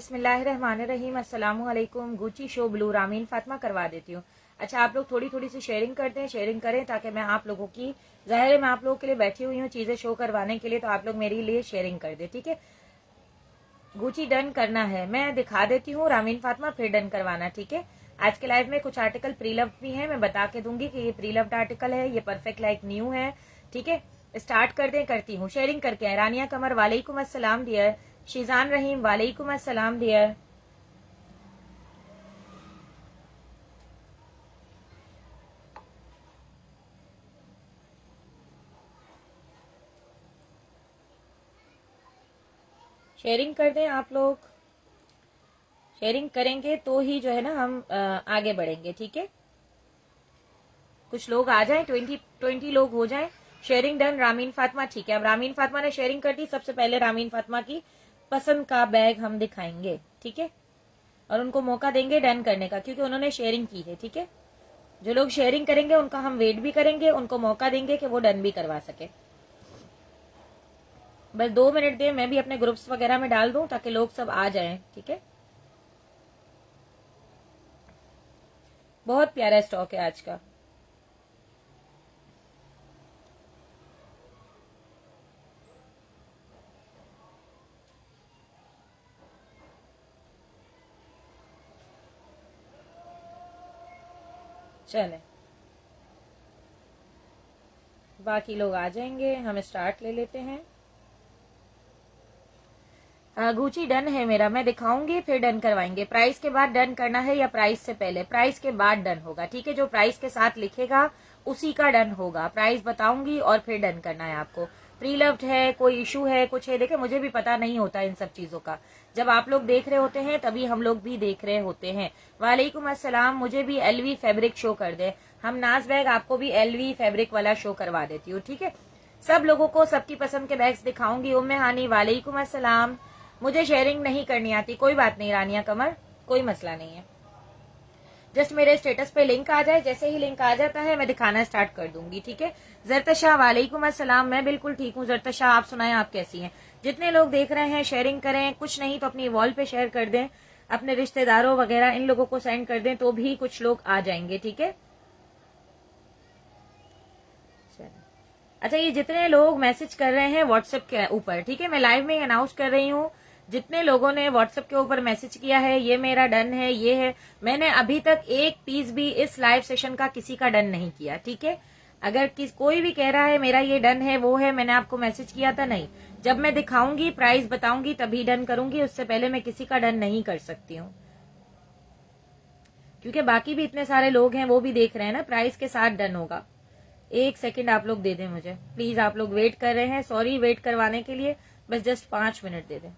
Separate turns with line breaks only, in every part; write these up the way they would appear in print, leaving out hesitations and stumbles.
बिस्मिल्लाहिर्रहमानिर्रहीम। अस्सलामु अलैकुम। Gucci show blue Ramin Fatima करवा देती हूँ। अच्छा, आप लोग थोड़ी थोड़ी सी शेयरिंग करते हैं, शेयरिंग करें ताकि मैं आप लोगों की, जाहिर है मैं आप लोगों के लिए बैठी हुई हूँ चीजें शो करवाने के लिए, तो आप लोग मेरे लिए शेयरिंग कर दे, ठीक है। गुची डन करना है, मैं दिखा देती हूँ रामीन फातिमा, फिर डन करवाना, ठीक है। आज के लाइव में कुछ आर्टिकल प्री लव्ड भी हैं, मैं बता के दूंगी कि ये प्री लव्ड आर्टिकल है, ये परफेक्ट लाइक न्यू है, ठीक है। स्टार्ट कर दें, करती हूँ शेयरिंग करके आए। रानिया कमर वालेकुम अस्सलाम डियर। शीजान रहीम वालेकुम अस्सलाम डियर। शेयरिंग कर दें आप लोग, शेयरिंग करेंगे तो ही जो है ना हम आगे बढ़ेंगे, ठीक है। कुछ लोग आ जाएं, 20 लोग हो जाएं। शेयरिंग डन रामीन फातिमा, ठीक है। अब रामीन फातिमा ने शेयरिंग कर दी, सबसे पहले रामीन फातिमा की पसंद का बैग हम दिखाएंगे, ठीक है, और उनको मौका देंगे डन करने का, क्योंकि उन्होंने शेयरिंग की है, ठीक है। जो लोग शेयरिंग करेंगे उनका हम वेट भी करेंगे, उनको मौका देंगे कि वो डन भी करवा सके। बस 2 मिनट दें, मैं भी अपने ग्रुप्स वगैरह में डाल दूं ताकि लोग सब आ जाएं, ठीक है। बहुत प्यारा स्टॉक है आज का। चले, बाकी लोग आ जाएंगे, हम स्टार्ट ले लेते हैं। गुची डन है मेरा, मैं दिखाऊंगी फिर डन करवाएंगे। प्राइस के बाद डन करना है या प्राइस से पहले? प्राइस के बाद डन होगा, ठीक है। जो प्राइस के साथ लिखेगा उसी का डन होगा। प्राइस बताऊंगी और फिर डन करना है आपको। प्री लव्ड है, कोई इशू है, कुछ है, देखे मुझे भी पता नहीं होता इन सब चीजों का। जब आप लोग देख रहे होते हैं तभी हम लोग भी देख रहे होते हैं। वालेकुम अस्सलाम। मुझे भी एलवी फैब्रिक शो कर दे। हम नाज बैग आपको भी एलवी फैब्रिक वाला शो करवा देती हूँ, ठीक है। सब लोगों को सबकी पसंद के बैग्स दिखाऊंगी। उम्मे हानी वालेकुम अस्सलाम। मुझे शेयरिंग नहीं करनी आती, कोई बात नहीं रानिया कमर, कोई मसला नहीं है। जस्ट मेरे स्टेटस पे लिंक आ जाए, जैसे ही लिंक आ जाता है मैं दिखाना स्टार्ट कर दूंगी, ठीक है। जरतशा वालेकुम अस्सलाम। मैं बिल्कुल ठीक हूँ जरतशा, आप सुनाएं आप कैसी हैं। जितने लोग देख रहे हैं शेयरिंग करें, कुछ नहीं तो अपनी वॉल पे शेयर कर दें, अपने रिश्तेदारों वगैरह इन लोगों को सेंड कर दें, तो भी कुछ लोग आ जाएंगे, ठीक है। अच्छा, ये जितने लोग मैसेज कर रहे हैं व्हाट्सएप के ऊपर, ठीक है, मैं लाइव में अनाउंस कर रही हूँ, जितने लोगों ने व्हाट्सएप के ऊपर मैसेज किया है, ये मेरा डन है, ये है, मैंने अभी तक एक पीस भी इस लाइव सेशन का किसी का डन नहीं किया, ठीक है। अगर कोई भी कह रहा है मेरा ये डन है, वो है, मैंने आपको मैसेज किया था, नहीं। जब मैं दिखाऊंगी, प्राइस बताऊंगी तभी डन करूंगी, उससे पहले मैं किसी का डन नहीं कर सकती हूँ, क्योंकि बाकी भी इतने सारे लोग हैं, वो भी देख रहे हैं ना। प्राइस के साथ डन होगा। 1 सेकंड आप लोग दे दें मुझे प्लीज, आप लोग वेट कर रहे हैं, सॉरी वेट करवाने के लिए, बस जस्ट 5 मिनट दे दें।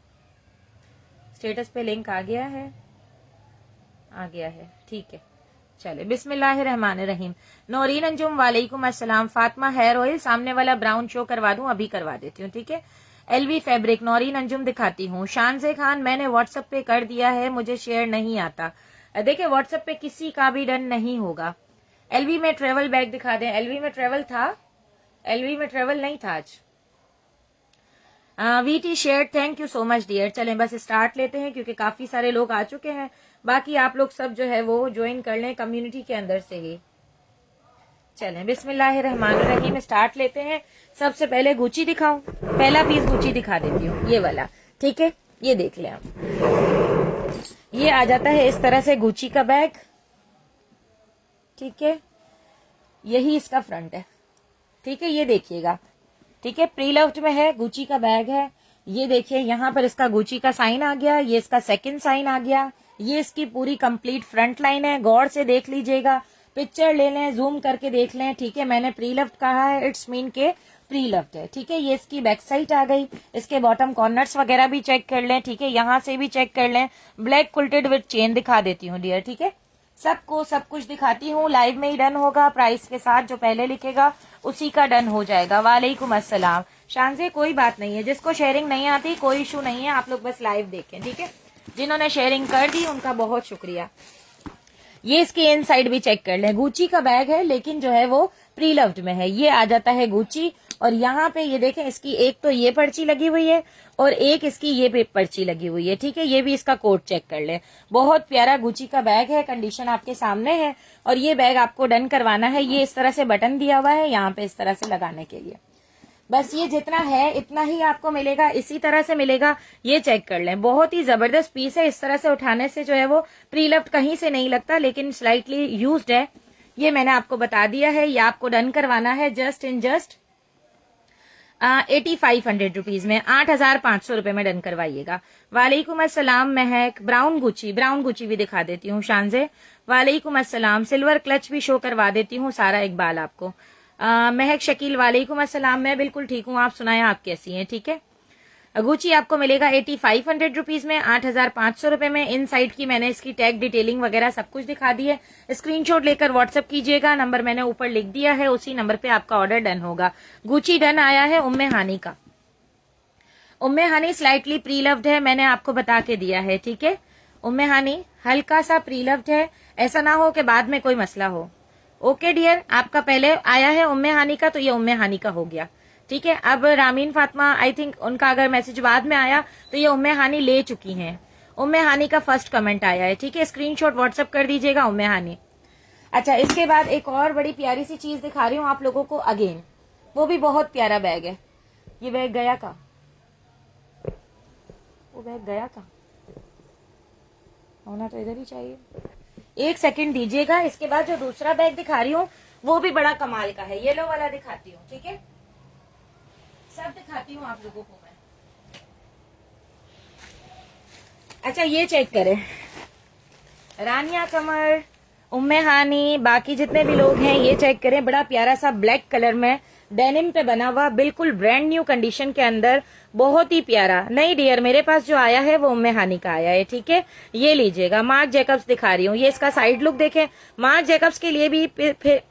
स्टेटस पे लिंक आ गया है, आ गया है, ठीक है। चले, बिस्मिल्लाहिर्रहमानिर्रहीम। नौरीन अंजुम वालेकुम अस्सलाम। फातिमा हेयर ऑयल, सामने वाला ब्राउन शो करवा दूं, अभी करवा देती हूँ, ठीक है। एलवी फैब्रिक नौरीन अंजुम दिखाती हूँ। शानजे खान, मैंने व्हाट्सएप पे कर दिया है, मुझे शेयर नहीं आता। देखिये व्हाट्सएप पे किसी का भी डन नहीं होगा। एलवी में ट्रेवल बैग दिखा दें। एलवी में ट्रेवल था, एलवी में ट्रेवल नहीं था आज। VT share, thank you so much dear. चलें बस स्टार्ट लेते हैं, क्योंकि काफी सारे लोग आ चुके हैं। बाकी आप लोग सब जो है वो ज्वाइन कर लें कम्युनिटी के अंदर से ही। चलें बिस्मिल्लाहिर्रहमानिर्रहीम, स्टार्ट लेते हैं। सबसे पहले गुची दिखाऊं, पहला पीस गुची दिखा देती हूँ, ये वाला, ठीक है। ये देख लें आप, ये आ जाता है इस तरह से गुची का बैग, ठीक है। यही इसका फ्रंट है, ठीक है, ये देखिएगा, ठीक है। प्री लव्ड में है, गुची का बैग है। ये देखिए यहाँ पर इसका गुची का साइन आ गया, ये इसका सेकंड साइन आ गया, ये इसकी पूरी कंप्लीट फ्रंट लाइन है। गौर से देख लीजिएगा, पिक्चर ले लें, जूम करके देख लें, ठीक है। मैंने प्री लव्ड कहा है, इट्स मीन के प्री लव्ड है, ठीक है। ये इसकी बैक साइड आ गई, इसके बॉटम कॉर्नर्स वगैरह भी चेक कर लें, ठीक है। यहाँ से भी चेक कर लें। ब्लैक कुल्टेड विद चेन दिखा देती हूँ डियर, ठीक है। सबको सब कुछ दिखाती हूँ, लाइव में ही डन होगा। प्राइस के साथ जो पहले लिखेगा उसी का डन हो जाएगा। वालेकुम अस्सलाम। शानजे, कोई बात नहीं है, जिसको शेयरिंग नहीं आती कोई इशू नहीं है, आप लोग बस लाइव देखें, ठीक है। जिन्होंने शेयरिंग कर दी उनका बहुत शुक्रिया। ये इसकी इन साइड भी चेक कर लें। गुची का बैग है, लेकिन जो है वो प्री लव्ड में है। ये आ जाता है गुची, और यहाँ पे ये देखें, इसकी एक तो ये पर्ची लगी हुई है और एक इसकी ये पर्ची लगी हुई है, ठीक है। ये भी इसका कोड चेक कर ले। बहुत प्यारा गुची का बैग है, कंडीशन आपके सामने है। और ये बैग आपको डन करवाना है। ये इस तरह से बटन दिया हुआ है यहाँ पे इस तरह से लगाने के लिए। बस ये जितना है इतना ही आपको मिलेगा, इसी तरह से मिलेगा। ये चेक कर लें, बहुत ही जबरदस्त पीस है। इस तरह से उठाने से जो है वो प्री लफ्ट कहीं से नहीं लगता, लेकिन स्लाइटली यूज्ड है। ये मैंने आपको बता दिया है। ये आपको डन करवाना है जस्ट 8500 रुपीज में, 8500 रुपए में डन करवाइएगा। वालेकुम अस्सलाम महक। ब्राउन गुची भी दिखा देती हूँ शान से। वालेकुम अस्सलाम। सिल्वर क्लच भी शो करवा देती हूँ सारा इकबाल आपको। महक शकील वालेकुम अस्सलाम। मैं बिल्कुल ठीक हूँ, आप सुनाएं आप कैसी हैं? ठीक है। गुची आपको मिलेगा 8500 रुपीज में, 8500 रुपए में। इन साइड की मैंने इसकी टैग डिटेलिंग वगैरह सब कुछ दिखा दी है। स्क्रीनशॉट लेकर व्हाट्सएप कीजिएगा, नंबर मैंने ऊपर लिख दिया है, उसी नंबर पे आपका ऑर्डर डन होगा। गुची डन आया है उम्मे हानी का। उम्मे हानी स्लाइटली प्री लव्ड है, मैंने आपको बता के दिया है, ठीक है। उम्मे हानी हल्का सा प्री लव्ड है, ऐसा ना हो कि बाद में कोई मसला हो। ओके डियर, आपका पहले आया है उम्मे हानी का, तो ये उम्मे हानी का हो गया, ठीक है। अब रामीन फातिमा, आई थिंक उनका अगर मैसेज बाद में आया तो ये उम्मे हानी ले चुकी हैं। उम्मे हानी का फर्स्ट कमेंट आया है, ठीक है। स्क्रीनशॉट व्हाट्सएप कर दीजिएगा उम्मे हानी। अच्छा, इसके बाद एक और बड़ी प्यारी सी चीज दिखा रही हूँ आप लोगों को अगेन। वो भी बहुत प्यारा बैग है। ये बैग गया का, वो बैग गया का होना तो इधर ही चाहिए। एक सेकंड दीजिएगा। इसके बाद जो दूसरा बैग दिखा रही हूँ वो भी बड़ा कमाल का है। येलो वाला दिखाती हूँ, ठीक है। सब दिखाती हूँ आप लोगों को मैं। अच्छा, ये चेक करें। रानिया कमर, उम्मे हानी, बाकी जितने भी लोग हैं, ये चेक करें। बड़ा प्यारा सा ब्लैक कलर में डेनिम पे बना हुआ, बिल्कुल ब्रांड न्यू कंडीशन के अंदर, बहुत ही प्यारा। नहीं डियर, मेरे पास जो आया है वो उम्मे हानी का आया है, ठीक है। ये लीजिएगा। मार्क जैकब्स दिखा रही हूँ। ये इसका साइड लुक देखें। मार्क जैकब्स के लिए भी फिर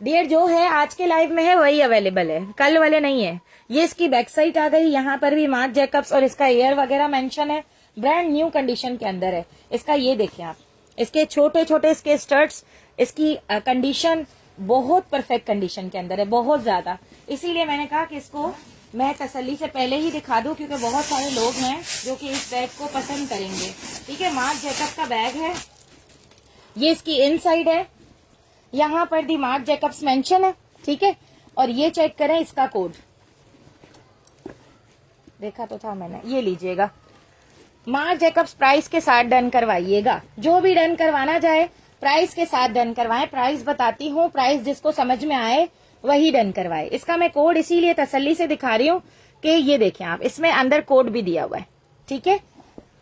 डियर जो है आज के लाइव में है वही अवेलेबल है, कल वाले नहीं है। ये इसकी बैक साइड आ गई, यहाँ पर भी मार्क जैकब्स और इसका एयर वगैरह मेंशन है, ब्रांड न्यू कंडीशन के अंदर है। इसका ये देखिए आप, इसके छोटे छोटे इसके स्टर्ट्स, इसकी कंडीशन बहुत परफेक्ट कंडीशन के अंदर है, बहुत ज्यादा। इसीलिए मैंने कहा कि इसको मैं तसल्ली से पहले ही दिखा दूं, क्योंकि बहुत सारे लोग हैं जो कि इस बैग को पसंद करेंगे, ठीक है। मार्क जैकब का बैग है। ये इसकी इनसाइड है, यहाँ पर दी मार्क जैकब्स मेंशन है, ठीक है। और ये चेक करें इसका कोड, देखा तो था मैंने। ये लीजिएगा, मार्क जैकब्स प्राइस के साथ डन करवाइएगा। जो भी डन करवाना जाए प्राइस के साथ डन करवाएं। प्राइस बताती हूँ, प्राइस जिसको समझ में आए वही डन करवाए। इसका मैं कोड इसीलिए तसल्ली से दिखा रही हूँ कि ये देखें आप, इसमें अंदर कोड भी दिया हुआ है, ठीक है।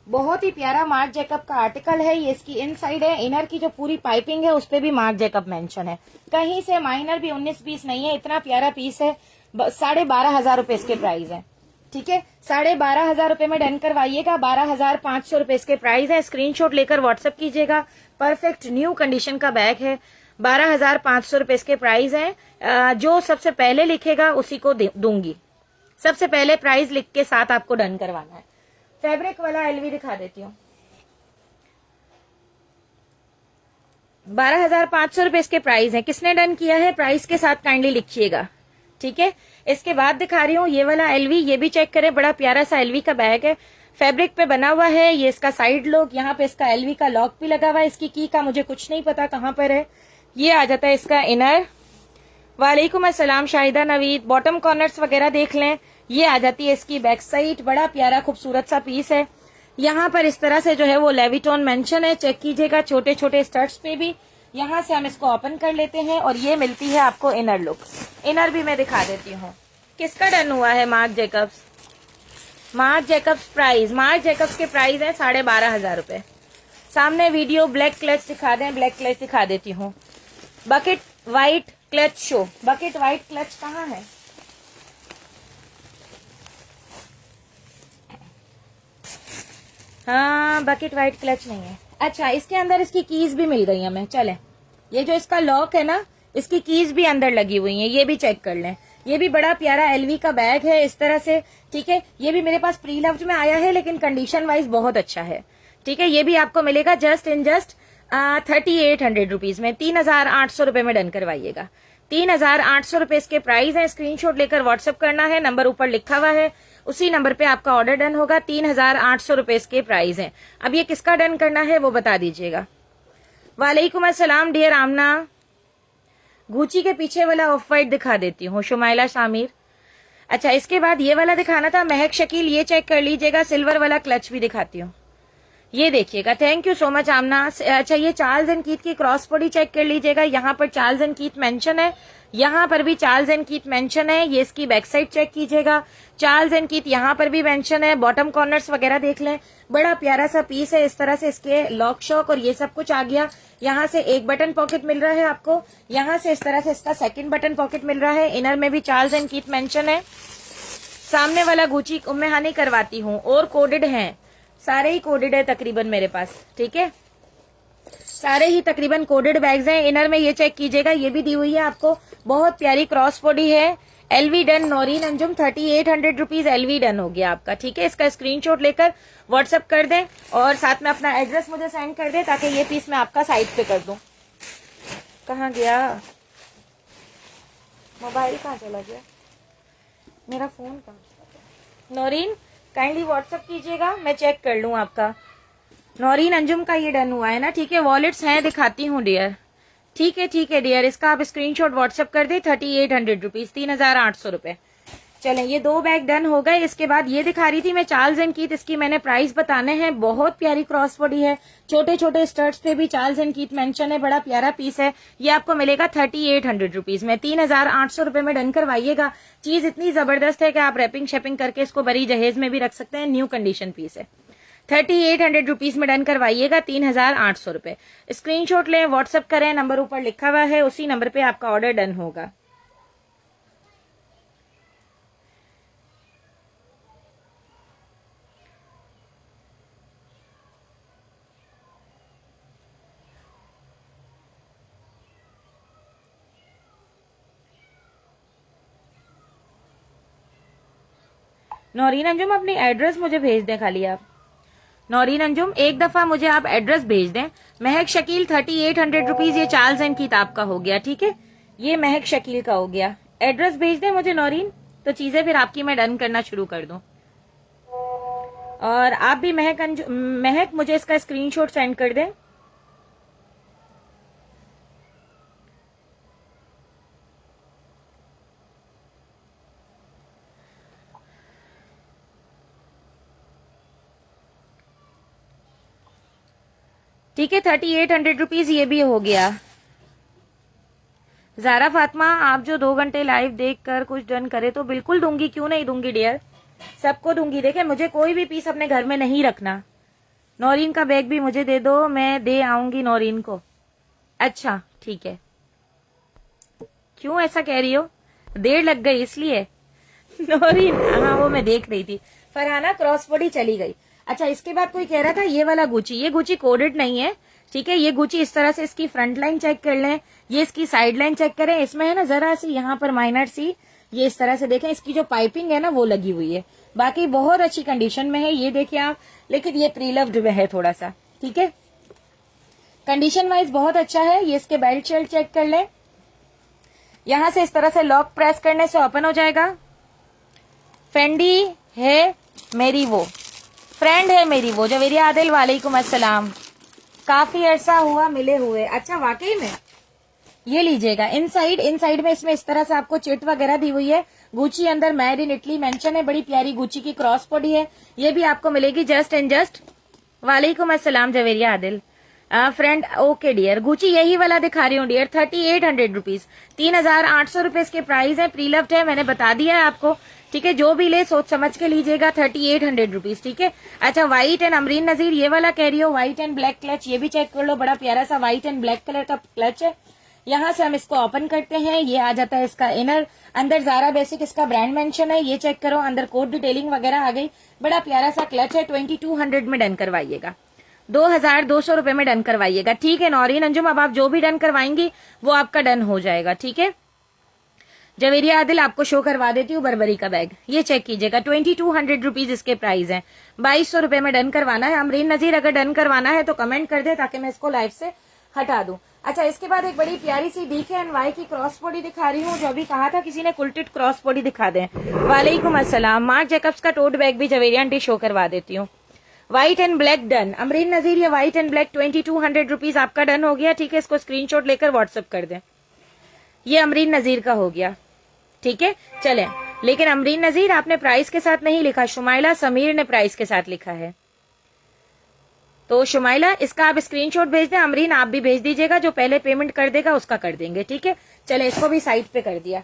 बहुत ही प्यारा मार्क जैकब का आर्टिकल है। ये इसकी इनसाइड है। इनर की जो पूरी पाइपिंग है उस पे भी मार्क जैकब मेंशन है, कहीं से माइनर भी 19-20 नहीं है। इतना प्यारा पीस है। 12,500 रुपए इसके प्राइस है, ठीक है। 12,500 रुपए में डन करवाइएगा। 12,500 रुपए इसके प्राइस है। स्क्रीनशॉट लेकर व्हाट्सएप कीजिएगा। परफेक्ट न्यू कंडीशन का बैग है। 12,500 रुपए इसके प्राइस है। जो सबसे पहले लिखेगा उसी को दूंगी। सबसे पहले प्राइस लिख के साथ आपको डन करवाना है। फैब्रिक वाला एलवी दिखा देती हूँ। 12,500 रुपए इसके प्राइस है। किसने डन किया है प्राइस के साथ काइंडली लिखिएगा, ठीक है। इसके बाद दिखा रही हूँ ये वाला एलवी। ये भी चेक करें, बड़ा प्यारा सा एलवी का बैग है, फैब्रिक पे बना हुआ है। ये इसका साइड लुक, यहाँ पे इसका एलवी का लॉक भी लगा हुआ है। इसकी की का मुझे कुछ नहीं पता कहाँ पर है। ये आ जाता है इसका इनर। वालेकुम अस्सलाम शाहिदा नवीद। बॉटम कॉर्नर्स वगैरह देख लें। ये आ जाती है इसकी बैक साइड। बड़ा प्यारा खूबसूरत सा पीस है। यहाँ पर इस तरह से जो है वो लेविटॉन मेंशन है, चेक कीजिएगा। छोटे छोटे स्टड्स पे भी। यहाँ से हम इसको ओपन कर लेते हैं और ये मिलती है आपको इनर लुक। इनर भी मैं दिखा देती हूँ। किसका डन हुआ है? Mark Jacobs. Mark Jacobs price, mark Jacobs के प्राइस है 12,500 रुपए। सामने वीडियो ब्लैक क्लच दिखा दें, ब्लैक क्लच दिखा देती हूँ। Bucket white clutch show. Bucket white clutch कहाँ है? हाँ, बकेट व्हाइट क्लच नहीं है। अच्छा, इसके अंदर इसकी कीज भी मिल गई हमें। चलें, ये जो इसका लॉक है ना, इसकी कीज भी अंदर लगी हुई हैं। ये भी चेक कर लें। ये भी बड़ा प्यारा एलवी का बैग है इस तरह से, ठीक है। ये भी मेरे पास प्री लव्ड में आया है, लेकिन कंडीशन वाइज बहुत अच्छा है, ठीक है। ये भी आपको मिलेगा जस्ट 3,800 रुपीज में। 3,800 रुपए में डन करवाइएगा। 3,800 रुपए इसके प्राइस है। स्क्रीनशॉट लेकर व्हाट्सएप करना है, नंबर ऊपर लिखा हुआ है, उसी नंबर पे आपका ऑर्डर डन होगा। 3,800 रुपए इसके प्राइस है। अब ये किसका डन करना है वो बता दीजिएगा। वालेकुम अस्सलाम डियर आमना। गुची के पीछे वाला ऑफ वाइट दिखा देती हूँ, शुमाइला शामिर। अच्छा, इसके बाद ये वाला दिखाना था महक शकील, ये चेक कर लीजिएगा। सिल्वर वाला क्लच भी दिखाती हूँ, ये देखिएगा। थैंक यू सो मच आमना। अच्छा, ये चार्ल्स एंड कीथ की क्रॉस बॉडी चेक कर लीजिएगा। यहाँ पर चार्ल्स एंड कीथ मेंशन है, यहाँ पर भी चार्ल्स एंड कीथ मेंशन है। ये इसकी बैक साइड चेक कीजिएगा, चार्ल्स एंड कीथ यहाँ पर भी मेंशन है। बॉटम कॉर्नर्स वगैरह देख लें, बड़ा प्यारा सा पीस है। इस तरह से इसके लॉक शॉक और ये सब कुछ आ गया। यहाँ से एक बटन पॉकेट मिल रहा है आपको, यहाँ से इस तरह से इसका सेकंड बटन पॉकेट मिल रहा है। इनर में भी चार्ल्स एंड कीथ मेंशन है। सामने वाला गुची उम्मे हानी करवाती हूँ, और कोडेड है, सारे ही कोडेड है तकरीबन मेरे पास, ठीक है। सारे ही तकरीबन कोडेड बैग्स हैं। इनर में ये चेक कीजिएगा, ये भी दी हुई है आपको। बहुत प्यारी क्रॉस बॉडी है। LV done Naureen Anjum, 3800 rupees LV done हो गया आपका, ठीक है। इसका स्क्रीनशॉट लेकर व्हाट्सएप कर दें और साथ में अपना एड्रेस मुझे सेंड कर दें, ताकि ये पीस मैं आपका साइड पे कर दूं। कहाँ गया मोबाइल, कहाँ चला गया मेरा फोन, कहाँ। नौरीन काइंडली व्हाट्सएप कीजिएगा, मैं चेक कर लूं आपका। नौरीन अंजुम का ये डन हुआ है ना, ठीक है। वॉलेट्स हैं, दिखाती हूँ डियर, ठीक है डियर। इसका आप स्क्रीनशॉट व्हाट्सएप कर दे। 3800 रुपीज, 3,800 रुपए। चलें, ये दो बैग डन हो गए। इसके बाद ये दिखा रही थी मैं चार्ल्स एंड कीथ, इसकी मैंने प्राइस बताने हैं। बहुत प्यारी क्रॉस बॉडी है, छोटे छोटे स्टर्ट्स पे भी चार्ल्स एंड कीथ मेंशन है, बड़ा प्यारा पीस है। ये आपको मिलेगा 3800 रुपीज में। 3,800 रुपए में डन करवाइएगा। चीज इतनी जबरदस्त है कि आप रैपिंग शेपिंग करके इसको बड़ी जहेज में भी रख सकते हैं। न्यू कंडीशन पीस है। 3800 रुपीज में डन करवाइएगा। 3,800 रुपए। स्क्रीनशॉट लें, व्हाट्सएप करें, नंबर ऊपर लिखा हुआ है, उसी नंबर पे आपका ऑर्डर डन होगा। नौरीन अंजुम अपनी एड्रेस मुझे भेज दें खाली आप। नौरीन अंजुम एक दफा मुझे आप एड्रेस भेज दें। महक शकील 3800 रुपीज, ये चार्ल्स एंड कीथ आपका हो गया, ठीक है। ये महक शकील का हो गया। एड्रेस भेज दें मुझे नौरीन, तो चीजें फिर आपकी मैं डन करना शुरू कर दूं। और आप भी महक मुझे इसका स्क्रीनशॉट सेंड कर दें। ठीक है, 3800 रुपीज ये भी हो गया। जारा फातिमा, आप जो 2 घंटे लाइव देखकर कुछ डन करे तो बिल्कुल दूंगी, क्यों नहीं दूंगी डियर, सबको दूंगी। देखे, मुझे कोई भी पीस अपने घर में नहीं रखना। नौरीन का बैग भी मुझे दे दो, मैं दे आऊंगी नौरीन को। अच्छा ठीक है, क्यों ऐसा कह रही हो, देर लग गई इसलिए। नौरीन, हाँ वो मैं देख रही थी। फरहाना क्रॉस बॉडी चली गई। अच्छा, इसके बाद कोई कह रहा था ये वाला गुची, ये गुची कोडेड नहीं है, ठीक है। ये गुची इस तरह से इसकी फ्रंट लाइन चेक कर लें, ये इसकी साइड लाइन चेक करें। इसमें है ना जरा सी यहाँ पर माइनर सी, ये इस तरह से देखें, इसकी जो पाइपिंग है ना वो लगी हुई है। बाकी बहुत अच्छी कंडीशन में है, ये देखिए आप। लेकिन ये प्री लव्ड में है थोड़ा सा, ठीक है। कंडीशन वाइज बहुत अच्छा है। ये इसके बेल्ट शेल्ट चेक कर लें, यहां से इस तरह से लॉक प्रेस करने से ओपन हो जाएगा। फेंडी है मेरी वो फ्रेंड, है मेरी वो जवेरिया आदिल, वालेकुम अस्सलाम, काफी अरसा हुआ मिले हुए। अच्छा वाकई में, ये लीजिएगा। इनसाइड में इसमें इस तरह से आपको चिट वगैरह दी हुई है। गुची अंदर मेड इन इटली मेंशन है, बड़ी प्यारी गुची की क्रॉस बॉडी है। ये भी आपको मिलेगी जस्ट एंड जस्ट। वालेकुम अस्सलाम Javeria Adil friend, okay dear. Gucci यही वाला दिखा रही हूँ डियर, 3800 रुपीज, 3,800 रुपए इसके प्राइस है। प्री लव्ड है, मैंने बता दिया है आपको, ठीक है। जो भी ले सोच समझ के लीजिएगा। 3800 रुपीज, ठीक है। अच्छा, व्हाइट एंड अमरीन नजीर ये वाला कह रही हो, व्हाइट एंड ब्लैक क्लच, ये भी चेक कर लो, बड़ा प्यारा सा व्हाइट एंड ब्लैक कलर का क्लच है। यहाँ से हम इसको ओपन करते हैं, ये आ जाता है इसका इनर। अंदर जारा बेसिक इसका ब्रांड मेंशन है, ये चेक करो। अंदर कोड डिटेलिंग वगैरह आ गई, बड़ा प्यारा सा क्लच है। 2200 में डन करवाइएगा, 2,200 रुपए में डन करवाइएगा, ठीक है। नौरीन अंजुम, अब आप जो भी डन करवाएंगी वो आपका डन हो जाएगा, ठीक है। जवेरिया आदिल, आपको शो करवा देती हूँ बर्बरी का बैग, ये चेक कीजिएगा। 2200 रुपीज इसके प्राइस है। 2200 रुपए में डन करवाना है। अमरीन नजीर, अगर डन करवाना है तो कमेंट कर दे, ताकि मैं इसको लाइव से हटा दूं। अच्छा, इसके बाद एक बड़ी प्यारी सी DKNY की क्रॉस बॉडी दिखा रही हूँ, जो अभी कहा था किसी ने कुल्टेड क्रॉस बॉडी दिखा दें। वालेकुम अस्सलाम। मार्क जैकब्स का टोट बैग भी जवेरिया आंटी शो करवा देती हूँ। White and black done. Amreen Nazir, ये व्हाइट एंड ब्लैक 2200 रुपीज आपका डन हो गया। ठीक है, इसको स्क्रीनशॉट लेकर व्हाट्सएप कर दें। ये अमरीन नजीर का हो गया। ठीक है, चले। लेकिन अमरीन नजीर आपने प्राइस के साथ नहीं लिखा, शुमाइला समीर ने प्राइस के साथ लिखा है। तो शुमाइला, इसका आप स्क्रीनशॉट भेज दें। अमरीन आप भी भेज दीजिएगा, जो पहले पेमेंट कर देगा उसका कर देंगे। ठीक है, चले, इसको भी साइड पे कर दिया।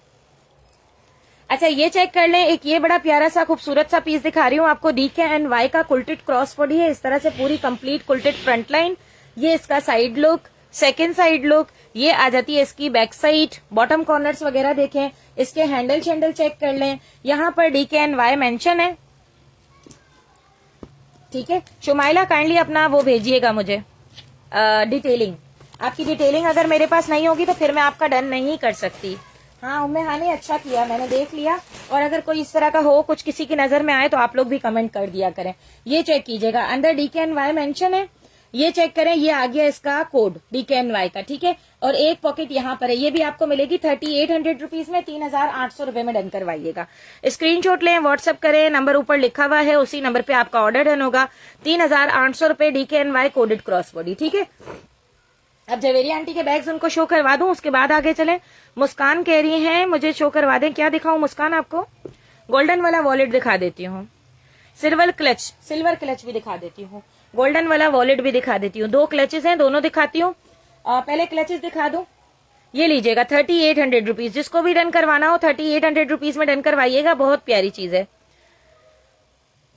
अच्छा, ये चेक कर लें। एक ये बड़ा प्यारा सा खूबसूरत सा पीस दिखा रही हूँ आपको। DKNY का कुल्टेड क्रॉस बॉडी है, इस तरह से पूरी कंप्लीट कुल्टेड फ्रंट लाइन। ये इसका side look, second side look, ये आ जाती है इसकी बैक साइड। बॉटम कॉर्नर्स वगैरह देखें, इसके हैंडल शेंडल चेक कर लें। यहाँ पर DKNY मेंशन है। ठीक है, शुमाइला काइंडली अपना वो भेजिएगा मुझे, डिटेलिंग। आपकी डिटेलिंग अगर मेरे पास नहीं होगी तो फिर मैं आपका डन नहीं कर सकती। हाँ उम्मे हानी, अच्छा किया, मैंने देख लिया। और अगर कोई इस तरह का हो, कुछ किसी की नजर में आए तो आप लोग भी कमेंट कर दिया करें। ये चेक कीजिएगा, अंदर DKNY मेंशन है। ये चेक करें, ये आ गया इसका कोड DKNY का। ठीक है, और एक पॉकेट यहाँ पर है, ये भी आपको मिलेगी 3800 रुपीज में। 3800 रुपए में डन करवाइएगा। स्क्रीनशॉट लें, व्हाट्सएप करें, नंबर ऊपर लिखा हुआ है, उसी नंबर पे आपका ऑर्डर डन होगा। 3800 रुपए DKNY कोडेड क्रॉस बॉडी। ठीक है, अब जवेरिया आंटी के बैग्स उनको शो करवा दूं, उसके बाद आगे चलें। मुस्कान कह रही हैं मुझे शो करवा दें। क्या दिखाऊं मुस्कान आपको? गोल्डन वाला वॉलेट दिखा देती हूँ, सिल्वर क्लच भी दिखा देती हूँ, गोल्डन वाला वॉलेट भी दिखा देती हूँ। 2 क्लचेस हैं, दोनों दिखाती हूँ। पहले क्लचेस दिखा दूं, ये लीजिएगा 3800 रुपीज। जिसको भी डन करवाना हो 3800 रुपीज में डन करवाइएगा, बहुत प्यारी चीज है।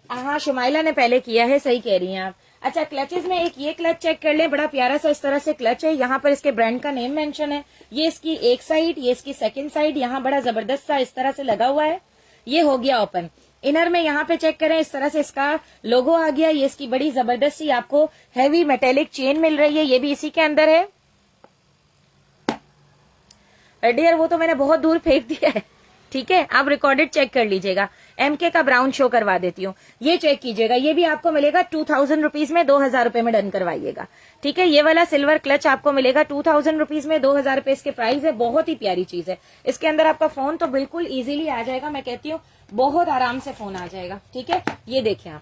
हाँ शुमाइला ने पहले किया है, सही कह रही हैं आप। अच्छा, क्लचेस में एक ये क्लच चेक कर लें, बड़ा प्यारा सा इस तरह से क्लच है। यहाँ पर इसके ब्रांड का नेम मेंशन है। ये इसकी एक साइड, ये इसकी सेकंड साइड, यहाँ बड़ा जबरदस्त सा इस तरह से लगा हुआ है। ये हो गया ओपन। इनर में यहाँ पे चेक करें, इस तरह से इसका लोगो आ गया। ये इसकी बड़ी जबरदस्त सी आपको हैवी मेटेलिक चेन मिल रही है, ये भी इसी के अंदर है। डियर वो तो मैंने बहुत दूर फेंक दिया है। ठीक है, आप रिकॉर्डेड चेक कर लीजिएगा। MK का ब्राउन शो करवा देती हूँ, ये चेक कीजिएगा। ये भी आपको मिलेगा 2000 रुपीज में, 2000 रुपए में डन करवाइएगा। ठीक है, ये वाला सिल्वर क्लच आपको मिलेगा 2000 रुपीज में, 2000 रुपए इसके प्राइस है। बहुत ही प्यारी चीज है। इसके अंदर आपका फोन तो बिल्कुल इजीली आ जाएगा, मैं कहती हूँ बहुत आराम से फोन आ जाएगा। ठीक है, ये देखें आप,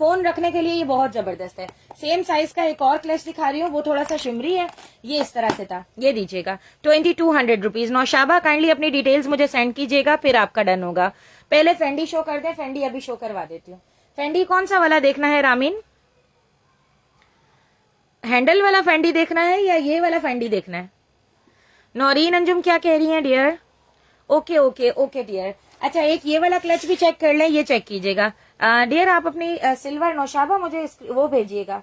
फोन रखने के लिए ये बहुत जबरदस्त है। सेम साइज का एक और क्लच दिखा रही हूँ, वो थोड़ा सा शिमरी है, ये इस तरह से था। ये दीजिएगा 2200 रुपीज। नौशाबा काइंडली अपनी डिटेल्स मुझे सेंड कीजिएगा, फिर आपका डन होगा। पहले फेंडी शो कर दे, फेंडी अभी शो करवा देती हूँ। फेंडी कौन सा वाला देखना है रामीन? हैंडल वाला फेंडी देखना है या ये वाला फेंडी देखना है? नौरीन अंजुम क्या कह रही है dear? Okay okay okay dear. अच्छा, एक ये वाला क्लच भी चेक कर लें, ये चेक कीजिएगा। डियर आप अपनी सिल्वर नौशाबा मुझे वो भेजिएगा।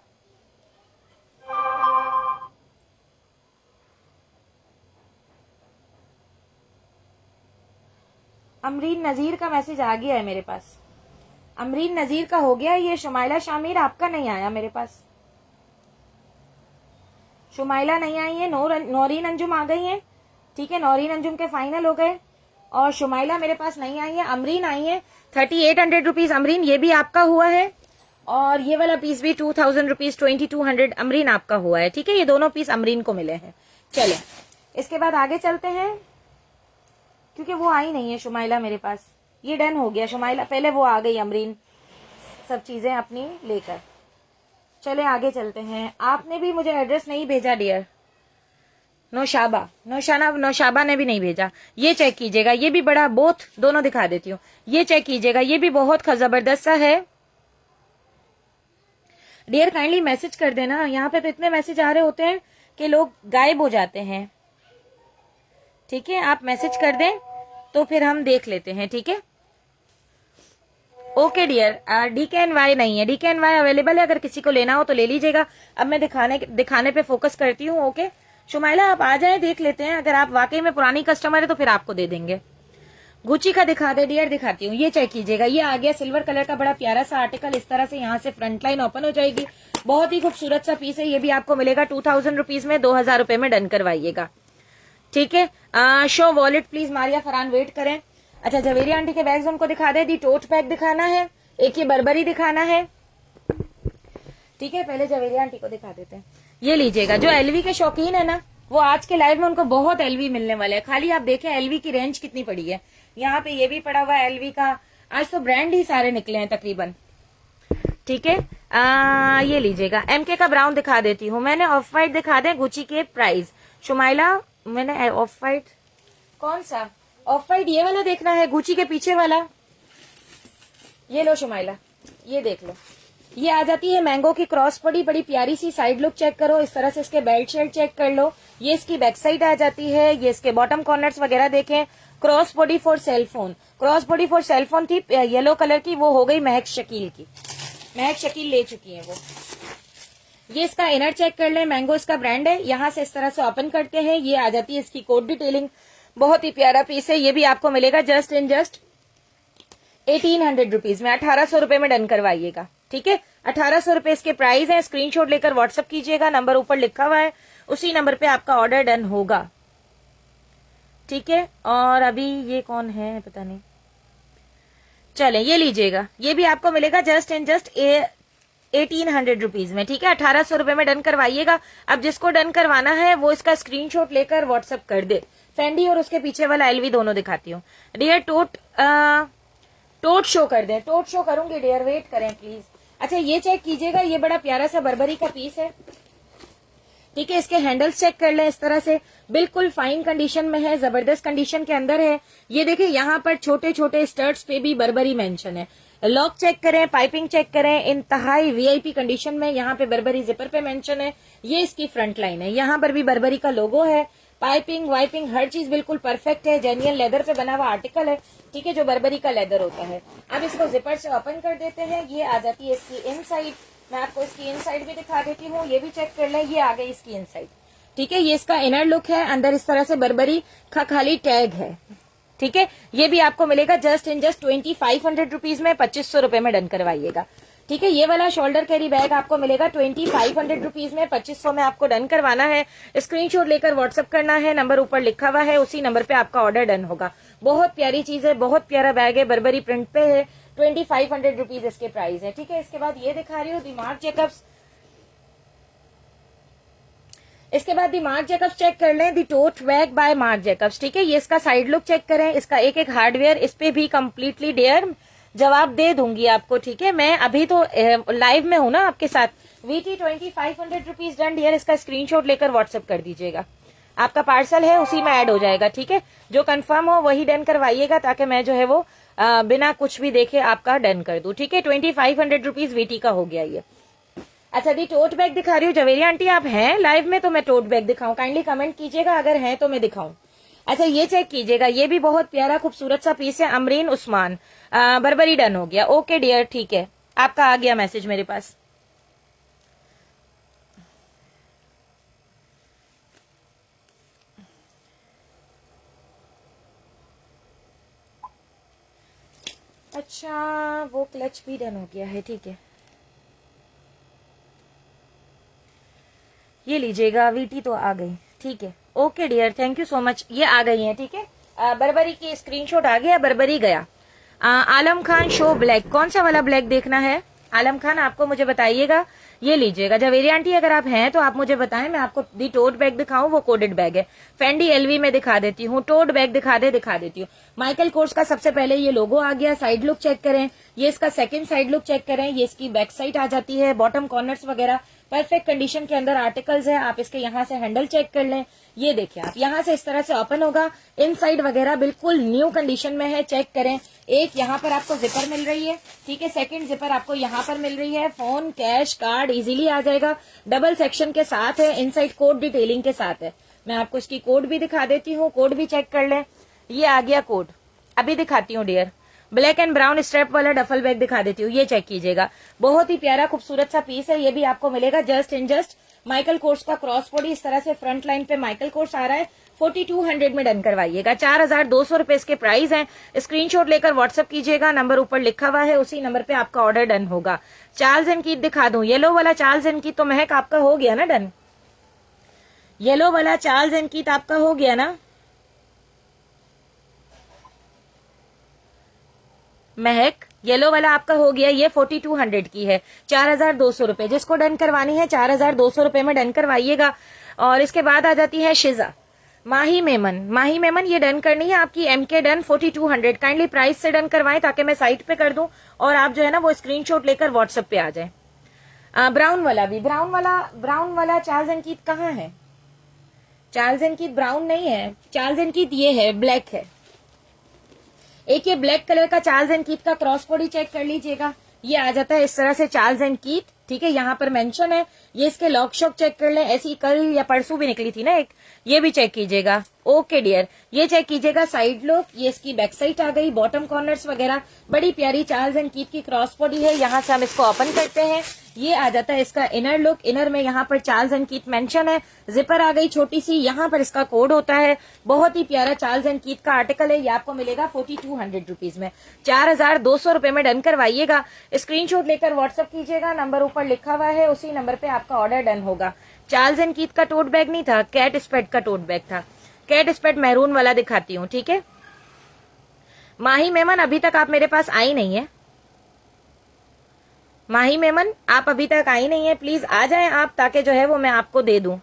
अमरीन नजीर का मैसेज आ गया है मेरे पास। अमरीन नजीर का हो गया। ये शुमाइला शामिर आपका नहीं आया मेरे पास। शुमाइला नहीं आई है, नौरीन अंजुम आ गई है। ठीक है, नौरीन अंजुम के फाइनल हो गए और शुमाइला मेरे पास नहीं आई है। अमरीन आई है 3800 रुपीज। अमरीन ये भी आपका हुआ है और ये वाला पीस भी 2000 रुपीज 2200 अमरीन आपका हुआ है। ठीक है, ये दोनों पीस अमरीन को मिले हैं। चले, इसके बाद आगे चलते हैं, क्योंकि वो आई नहीं है शुमाइला मेरे पास। ये डन हो गया शुमाइला, पहले वो आ गई अमरीन सब चीजें अपनी लेकर। चले आगे चलते हैं। आपने भी मुझे एड्रेस नहीं भेजा डियर। नौशाबा ने भी नहीं भेजा। ये चेक कीजिएगा, ये भी बड़ा बोथ दोनों दिखा देती हूँ। ये चेक कीजिएगा, ये भी बहुत जबरदस्त सा है। डियर काइंडली मैसेज कर देना, यहाँ पे तो इतने मैसेज आ रहे होते हैं कि लोग गायब हो जाते हैं। ठीक है, आप मैसेज कर दें तो फिर हम देख लेते हैं। ठीक है, ओके डियर। DKNY नहीं है, DKNY अवेलेबल है, अगर किसी को लेना हो तो ले लीजिएगा। अब मैं दिखाने पे फोकस करती हूँ। ओके शुमाइला आप आ जाएं, देख लेते हैं। अगर आप वाकई में पुरानी कस्टमर है तो फिर आपको दे देंगे। गुची का दिखा दे डियर, दिखाती हूँ। ये चेक कीजिएगा, ये आ गया सिल्वर कलर का बड़ा प्यारा सा आर्टिकल। इस तरह से यहाँ से फ्रंट लाइन ओपन हो जाएगी। बहुत ही खूबसूरत सा पीस है। ये भी आपको मिलेगा 2000 रुपीज में, 2000 रुपए में डन करवाइएगा। ठीक है, show wallet please. Maria Farhan wait करें। अच्छा, जवेरिया आंटी के बैग्स उनको दिखा दे। दी टोट बैग दिखाना है, एक ये बर्बरी दिखाना है। ठीक है, पहले जवेरिया आंटी को दिखा देते हैं। ये लीजिएगा, जो LV के शौकीन है ना, वो आज के लाइव में उनको बहुत एलवी मिलने वाला है। खाली आप देखें एलवी की रेंज कितनी पड़ी है। यहाँ पे ये भी पड़ा हुआ है एलवी का। आज तो ब्रांड ही सारे निकले हैं तकरीबन। ठीक है, ये लीजिएगा। एमके का ब्राउन दिखा देती हूँ मैंने। ऑफ वाइट दिखा दें गुची के प्राइस। शुमाइला मैंने ऑफ वाइट कौन सा ऑफ वाइट ये वाला देखना है, गुची के पीछे वाला। ये लो शुमाइला, ये देख लो। ये आ जाती है मैंगो की क्रॉस बड़ी बड़ी प्यारी सी। साइड लुक चेक करो, इस तरह से इसके बेल्ट शेल्ट चेक कर लो। ये इसकी बैक साइड आ जाती है। ये इसके बॉटम कॉर्नर्स वगैरह देखें। Cross body for cellphone, cross body for cellphone थी येलो कलर की, वो हो गई महक शकील की। महक शकील ले चुकी है वो। ये इसका इनर चेक कर लें, मैंगो इसका ब्रांड है। यहां से इस तरह से ओपन करते हैं, ये आ जाती है इसकी कोड डिटेलिंग। बहुत ही प्यारा पीस है। ये भी आपको मिलेगा जस्ट 1800 रुपीज में। 1800 रुपए में डन करवाइएगा। ठीक है, 1800 रुपए इसके प्राइस है। स्क्रीनशॉट लेकर व्हाट्सअप कीजिएगा, नंबर ऊपर लिखा हुआ है, उसी नंबर पे आपका ऑर्डर डन होगा। ठीक है, और अभी ये कौन है पता नहीं। चले ये लीजिएगा, ये भी आपको मिलेगा जस्ट 1800 रुपीज में। ठीक है, 1800 रुपए में डन करवाइएगा। अब जिसको डन करवाना है वो इसका स्क्रीनशॉट लेकर व्हाट्सअप कर दे। फेंडी और उसके पीछे वाला एलवी दोनों दिखाती हूँ। डियर टोट शो कर दें। टोट शो करूंगी डियर, वेट करें प्लीज। अच्छा ये चेक कीजिएगा, ये बड़ा प्यारा सा बर्बरी का पीस है। ठीक है, इसके हैंडल्स चेक कर लें। इस तरह से बिल्कुल फाइन कंडीशन में है, जबरदस्त कंडीशन के अंदर है। ये देखिए यहाँ पर छोटे छोटे स्टर्ट्स पे भी बर्बरी मेंशन है। लॉक चेक करें, पाइपिंग चेक करें, इंतहाई वीआईपी कंडीशन में। यहाँ पे बर्बरी जिपर पे मेंशन है। ये इसकी फ्रंट लाइन है, यहाँ पर भी बर्बरी का लोगो है। पाइपिंग वाइपिंग हर चीज बिल्कुल परफेक्ट है। जेन्युइन लेदर पे बना हुआ आर्टिकल है। ठीक है, जो बर्बरी का लेदर होता है। अब इसको जिपर से ओपन कर देते हैं। ये आ जाती है इसकी इनसाइड। मैं आपको इसकी इनसाइड भी दिखा देती हूँ, ये भी चेक कर लें। ये आ गई इसकी इनसाइड। ठीक है, ये इसका इनर लुक है। अंदर इस तरह से बर्बरी का खाली टैग है। ठीक है, ये भी आपको मिलेगा जस्ट 2500 रुपीज में। 2500 रुपए में डन करवाइएगा। ठीक है, ये वाला शोल्डर कैरी बैग आपको मिलेगा 2500 रुपीज में। 2500 में आपको डन करवाना है। स्क्रीनशॉट लेकर व्हाट्सअप करना है, नंबर ऊपर लिखा हुआ है, उसी नंबर पे आपका ऑर्डर डन होगा। बहुत प्यारी चीज है, बहुत प्यारा बैग है, बर्बरी प्रिंट पे है। 2500 रुपीज इसके प्राइस है। ठीक है, इसके बाद ये दिखा रही हूँ दी मार्क जेकब्स। इसके बाद दी मार्क जेकब्स चेक कर लें, the tote bag by Marc Jacobs. ठीक है, ये इसका साइड लुक चेक करें, इसका एक एक हार्डवेयर इस पे भी कंप्लीटली डियर जवाब दे दूंगी आपको। ठीक है, मैं अभी तो लाइव में हूं ना आपके साथ। VT 2500 rupees done dear. इसका स्क्रीनशॉट लेकर व्हाट्सएप कर दीजिएगा, आपका पार्सल है उसी में ऐड हो जाएगा। ठीक है, जो कंफर्म हो वही डन करवाइएगा, ताकि मैं जो है वो बिना कुछ भी देखे आपका डन कर दूं। ठीक है, 2500 रुपीज VT का हो गया ये। अच्छा दी टोट बैग दिखा रही हूँ। जवेरी आंटी आप हैं लाइव में तो मैं टोट बैग दिखाऊं? काइंडली कमेंट कीजिएगा अगर हैं तो मैं दिखाऊं। अच्छा ये चेक कीजिएगा, ये भी बहुत प्यारा खूबसूरत सा पीस है। अमरीन उस्मान बर्बरी डन हो गया। ओके डियर, ठीक है, आपका आ गया मैसेज मेरे पास। अच्छा वो क्लच भी डन हो गया है। ठीक है, ये लीजिएगा, VT तो आ गई। ठीक है, okay dear, thank you so much. ये आ गई है। ठीक है, बर्बरी की स्क्रीनशॉट आ गया, बर्बरी गया। आलम खान शो ब्लैक, कौन सा वाला ब्लैक देखना है आलम खान आपको मुझे बताइएगा। ये लीजिएगा। जवेरी आंटी अगर आप हैं तो आप मुझे बताएं, मैं आपको दी टोट बैग दिखाऊं, वो कोडेड बैग है। फेंडी LV में दिखा देती हूँ। टोट बैग दिखा देती हूँ। माइकल कोर्स का सबसे पहले ये लोगो आ गया। साइड लुक चेक करें, ये इसका सेकंड साइड लुक चेक करें। ये इसकी बैक साइड आ जाती है। बॉटम कॉर्नर्स वगैरह परफेक्ट कंडीशन के अंदर आर्टिकल्स है। आप इसके यहाँ से हैंडल चेक कर लें। ये देखिए, आप यहाँ से इस तरह से ओपन होगा। इनसाइड वगैरह बिल्कुल न्यू कंडीशन में है, चेक करें। एक यहाँ पर आपको जिपर मिल रही है। ठीक है, सेकंड जिपर आपको यहाँ पर मिल रही है। फोन, कैश, कार्ड इजीली आ जाएगा। डबल सेक्शन के साथ है। इनसाइड कोड डिटेलिंग के साथ है। मैं आपको इसकी कोड भी दिखा देती हूँ, कोड भी चेक कर लें। ये आ गया कोड, अभी दिखाती हूँ dear. Black and brown strap वाला डफल बैग दिखा देती हूँ, ये चेक कीजिएगा। बहुत ही प्यारा खूबसूरत सा पीस है। ये भी आपको मिलेगा जस्ट माइकल कोर्स का क्रॉस बॉडी इस तरह से फ्रंट लाइन पे माइकल कोर्स आ रहा है। 4200 में डन करवाइएगा। 4200 रुपए इसके प्राइस हैं। स्क्रीनशॉट लेकर व्हाट्सएप कीजिएगा, नंबर ऊपर लिखा हुआ है, उसी नंबर पे आपका ऑर्डर डन होगा। चार्ल्स एंड कीट दिखा दूं, येलो वाला चार्ल्स एंड कीट तो महक आपका हो गया ना डन। येलो वाला चार्ल्स एंड कीट आपका हो गया ना महक। येलो वाला आपका हो गया, ये 4200 की है, 4200 रुपए। जिसको डन करवानी है 4200 रुपए में डन करवाइएगा। और इसके बाद आ जाती है शिजा माही मेमन। माही मेमन ये डन करनी है आपकी, MK डन 4200। काइंडली प्राइस से डन करवाएं ताकि मैं साइट पे कर दूं और आप जो है ना वो स्क्रीनशॉट लेकर व्हाट्सएप पे आ जाए। ब्राउन वाला भी, ब्राउन वाला चार्ल्स एंड कीथ कहाँ है? चार्ल्स एंड कीथ ब्राउन नहीं है, चार्ल्स एंड कीथ ये है, ब्लैक है। एक ये ब्लैक कलर का चार्ल्स एंड कीथ का क्रॉस बॉडी चेक कर लीजिएगा, ये आ जाता है इस तरह से चार्ल्स एंड कीथ, ठीक है। यहाँ पर मेंशन है, ये इसके लॉक शॉक चेक कर लें, ऐसी कल या परसों भी निकली थी ना एक, ये भी चेक कीजिएगा। ओके डियर, ये चेक कीजिएगा साइड लुक, ये इसकी बैक साइड आ गई, बॉटम कॉर्नर्स वगैरह, बड़ी प्यारी चार्ल्स एंड कीथ की क्रॉस बॉडी है। यहाँ से हम इसको ओपन करते हैं, ये आ जाता है इसका इनर लुक। इनर में यहाँ पर चार्ल्स एंड कीथ मेंशन है, जिपर आ गई छोटी सी, यहाँ पर इसका कोड होता है। बहुत ही प्यारा चार्ल्स एंड कीथ का आर्टिकल है, ये आपको मिलेगा 4200 रुपीज में। 4200 रुपए में डन करवाइएगा। स्क्रीनशॉट लेकर व्हाट्सएप कीजिएगा, नंबर ऊपर लिखा हुआ है, उसी नंबर पे आपका ऑर्डर डन होगा। चार्ल्स एंड कीथ का टोट बैग नहीं था, कैट स्पेड का टोट बैग था। कैट स्पेड मैरून वाला दिखाती हूँ, ठीक है। माही मेमन अभी तक आप मेरे पास आई नहीं है, माही मेमन आप अभी तक आई नहीं है, प्लीज आ जाएं आप, ताकि जो है वो मैं आपको दे दूं।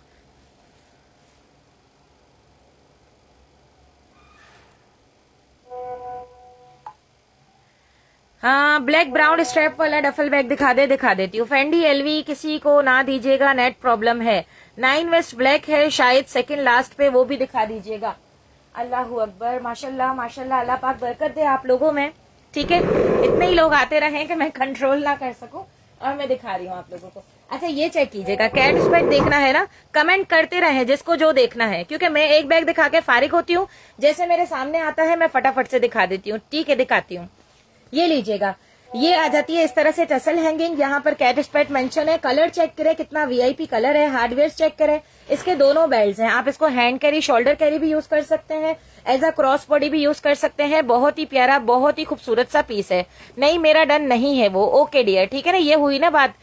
हाँ, ब्लैक ब्राउन स्ट्रैप वाला डफल बैग दिखा देती हूँ। फेंडी LV किसी को ना दीजिएगा, नेट प्रॉब्लम है। 9 वेस्ट ब्लैक है शायद सेकंड लास्ट पे, वो भी दिखा दीजिएगा। अल्लाहू अकबर, माशाल्लाह माशाल्लाह, अल्लाह पाक बरकत दे आप लोगों में, ठीक है। इतने ही लोग आते रहे कि मैं कंट्रोल ना कर सकूं, और मैं दिखा रही हूँ आप लोगों को। अच्छा ये चेक कीजिएगा, कैट स्पेड देखना है ना, कमेंट करते रहे जिसको जो देखना है, क्योंकि मैं एक बैग दिखा के फारिग होती हूँ, जैसे मेरे सामने आता है मैं फटाफट से दिखा देती हूँ, ठीक है दिखाती हूँ। ये लीजिएगा, ये आ जाती है इस तरह से टसल हैंगिंग, यहाँ पर कैट स्पेड मेंशन है। कलर चेक करें कितना VIP कलर है, हार्डवेयर चेक करें। इसके दोनों बेल्ट हैं, आप इसको हैंड कैरी शोल्डर कैरी भी यूज कर सकते हैं, एज अ क्रॉस बॉडी भी यूज कर सकते हैं। बहुत ही प्यारा, बहुत ही खूबसूरत सा पीस है। नहीं मेरा डन नहीं है वो, ओके डियर, ठीक है ना, ये हुई ना बात,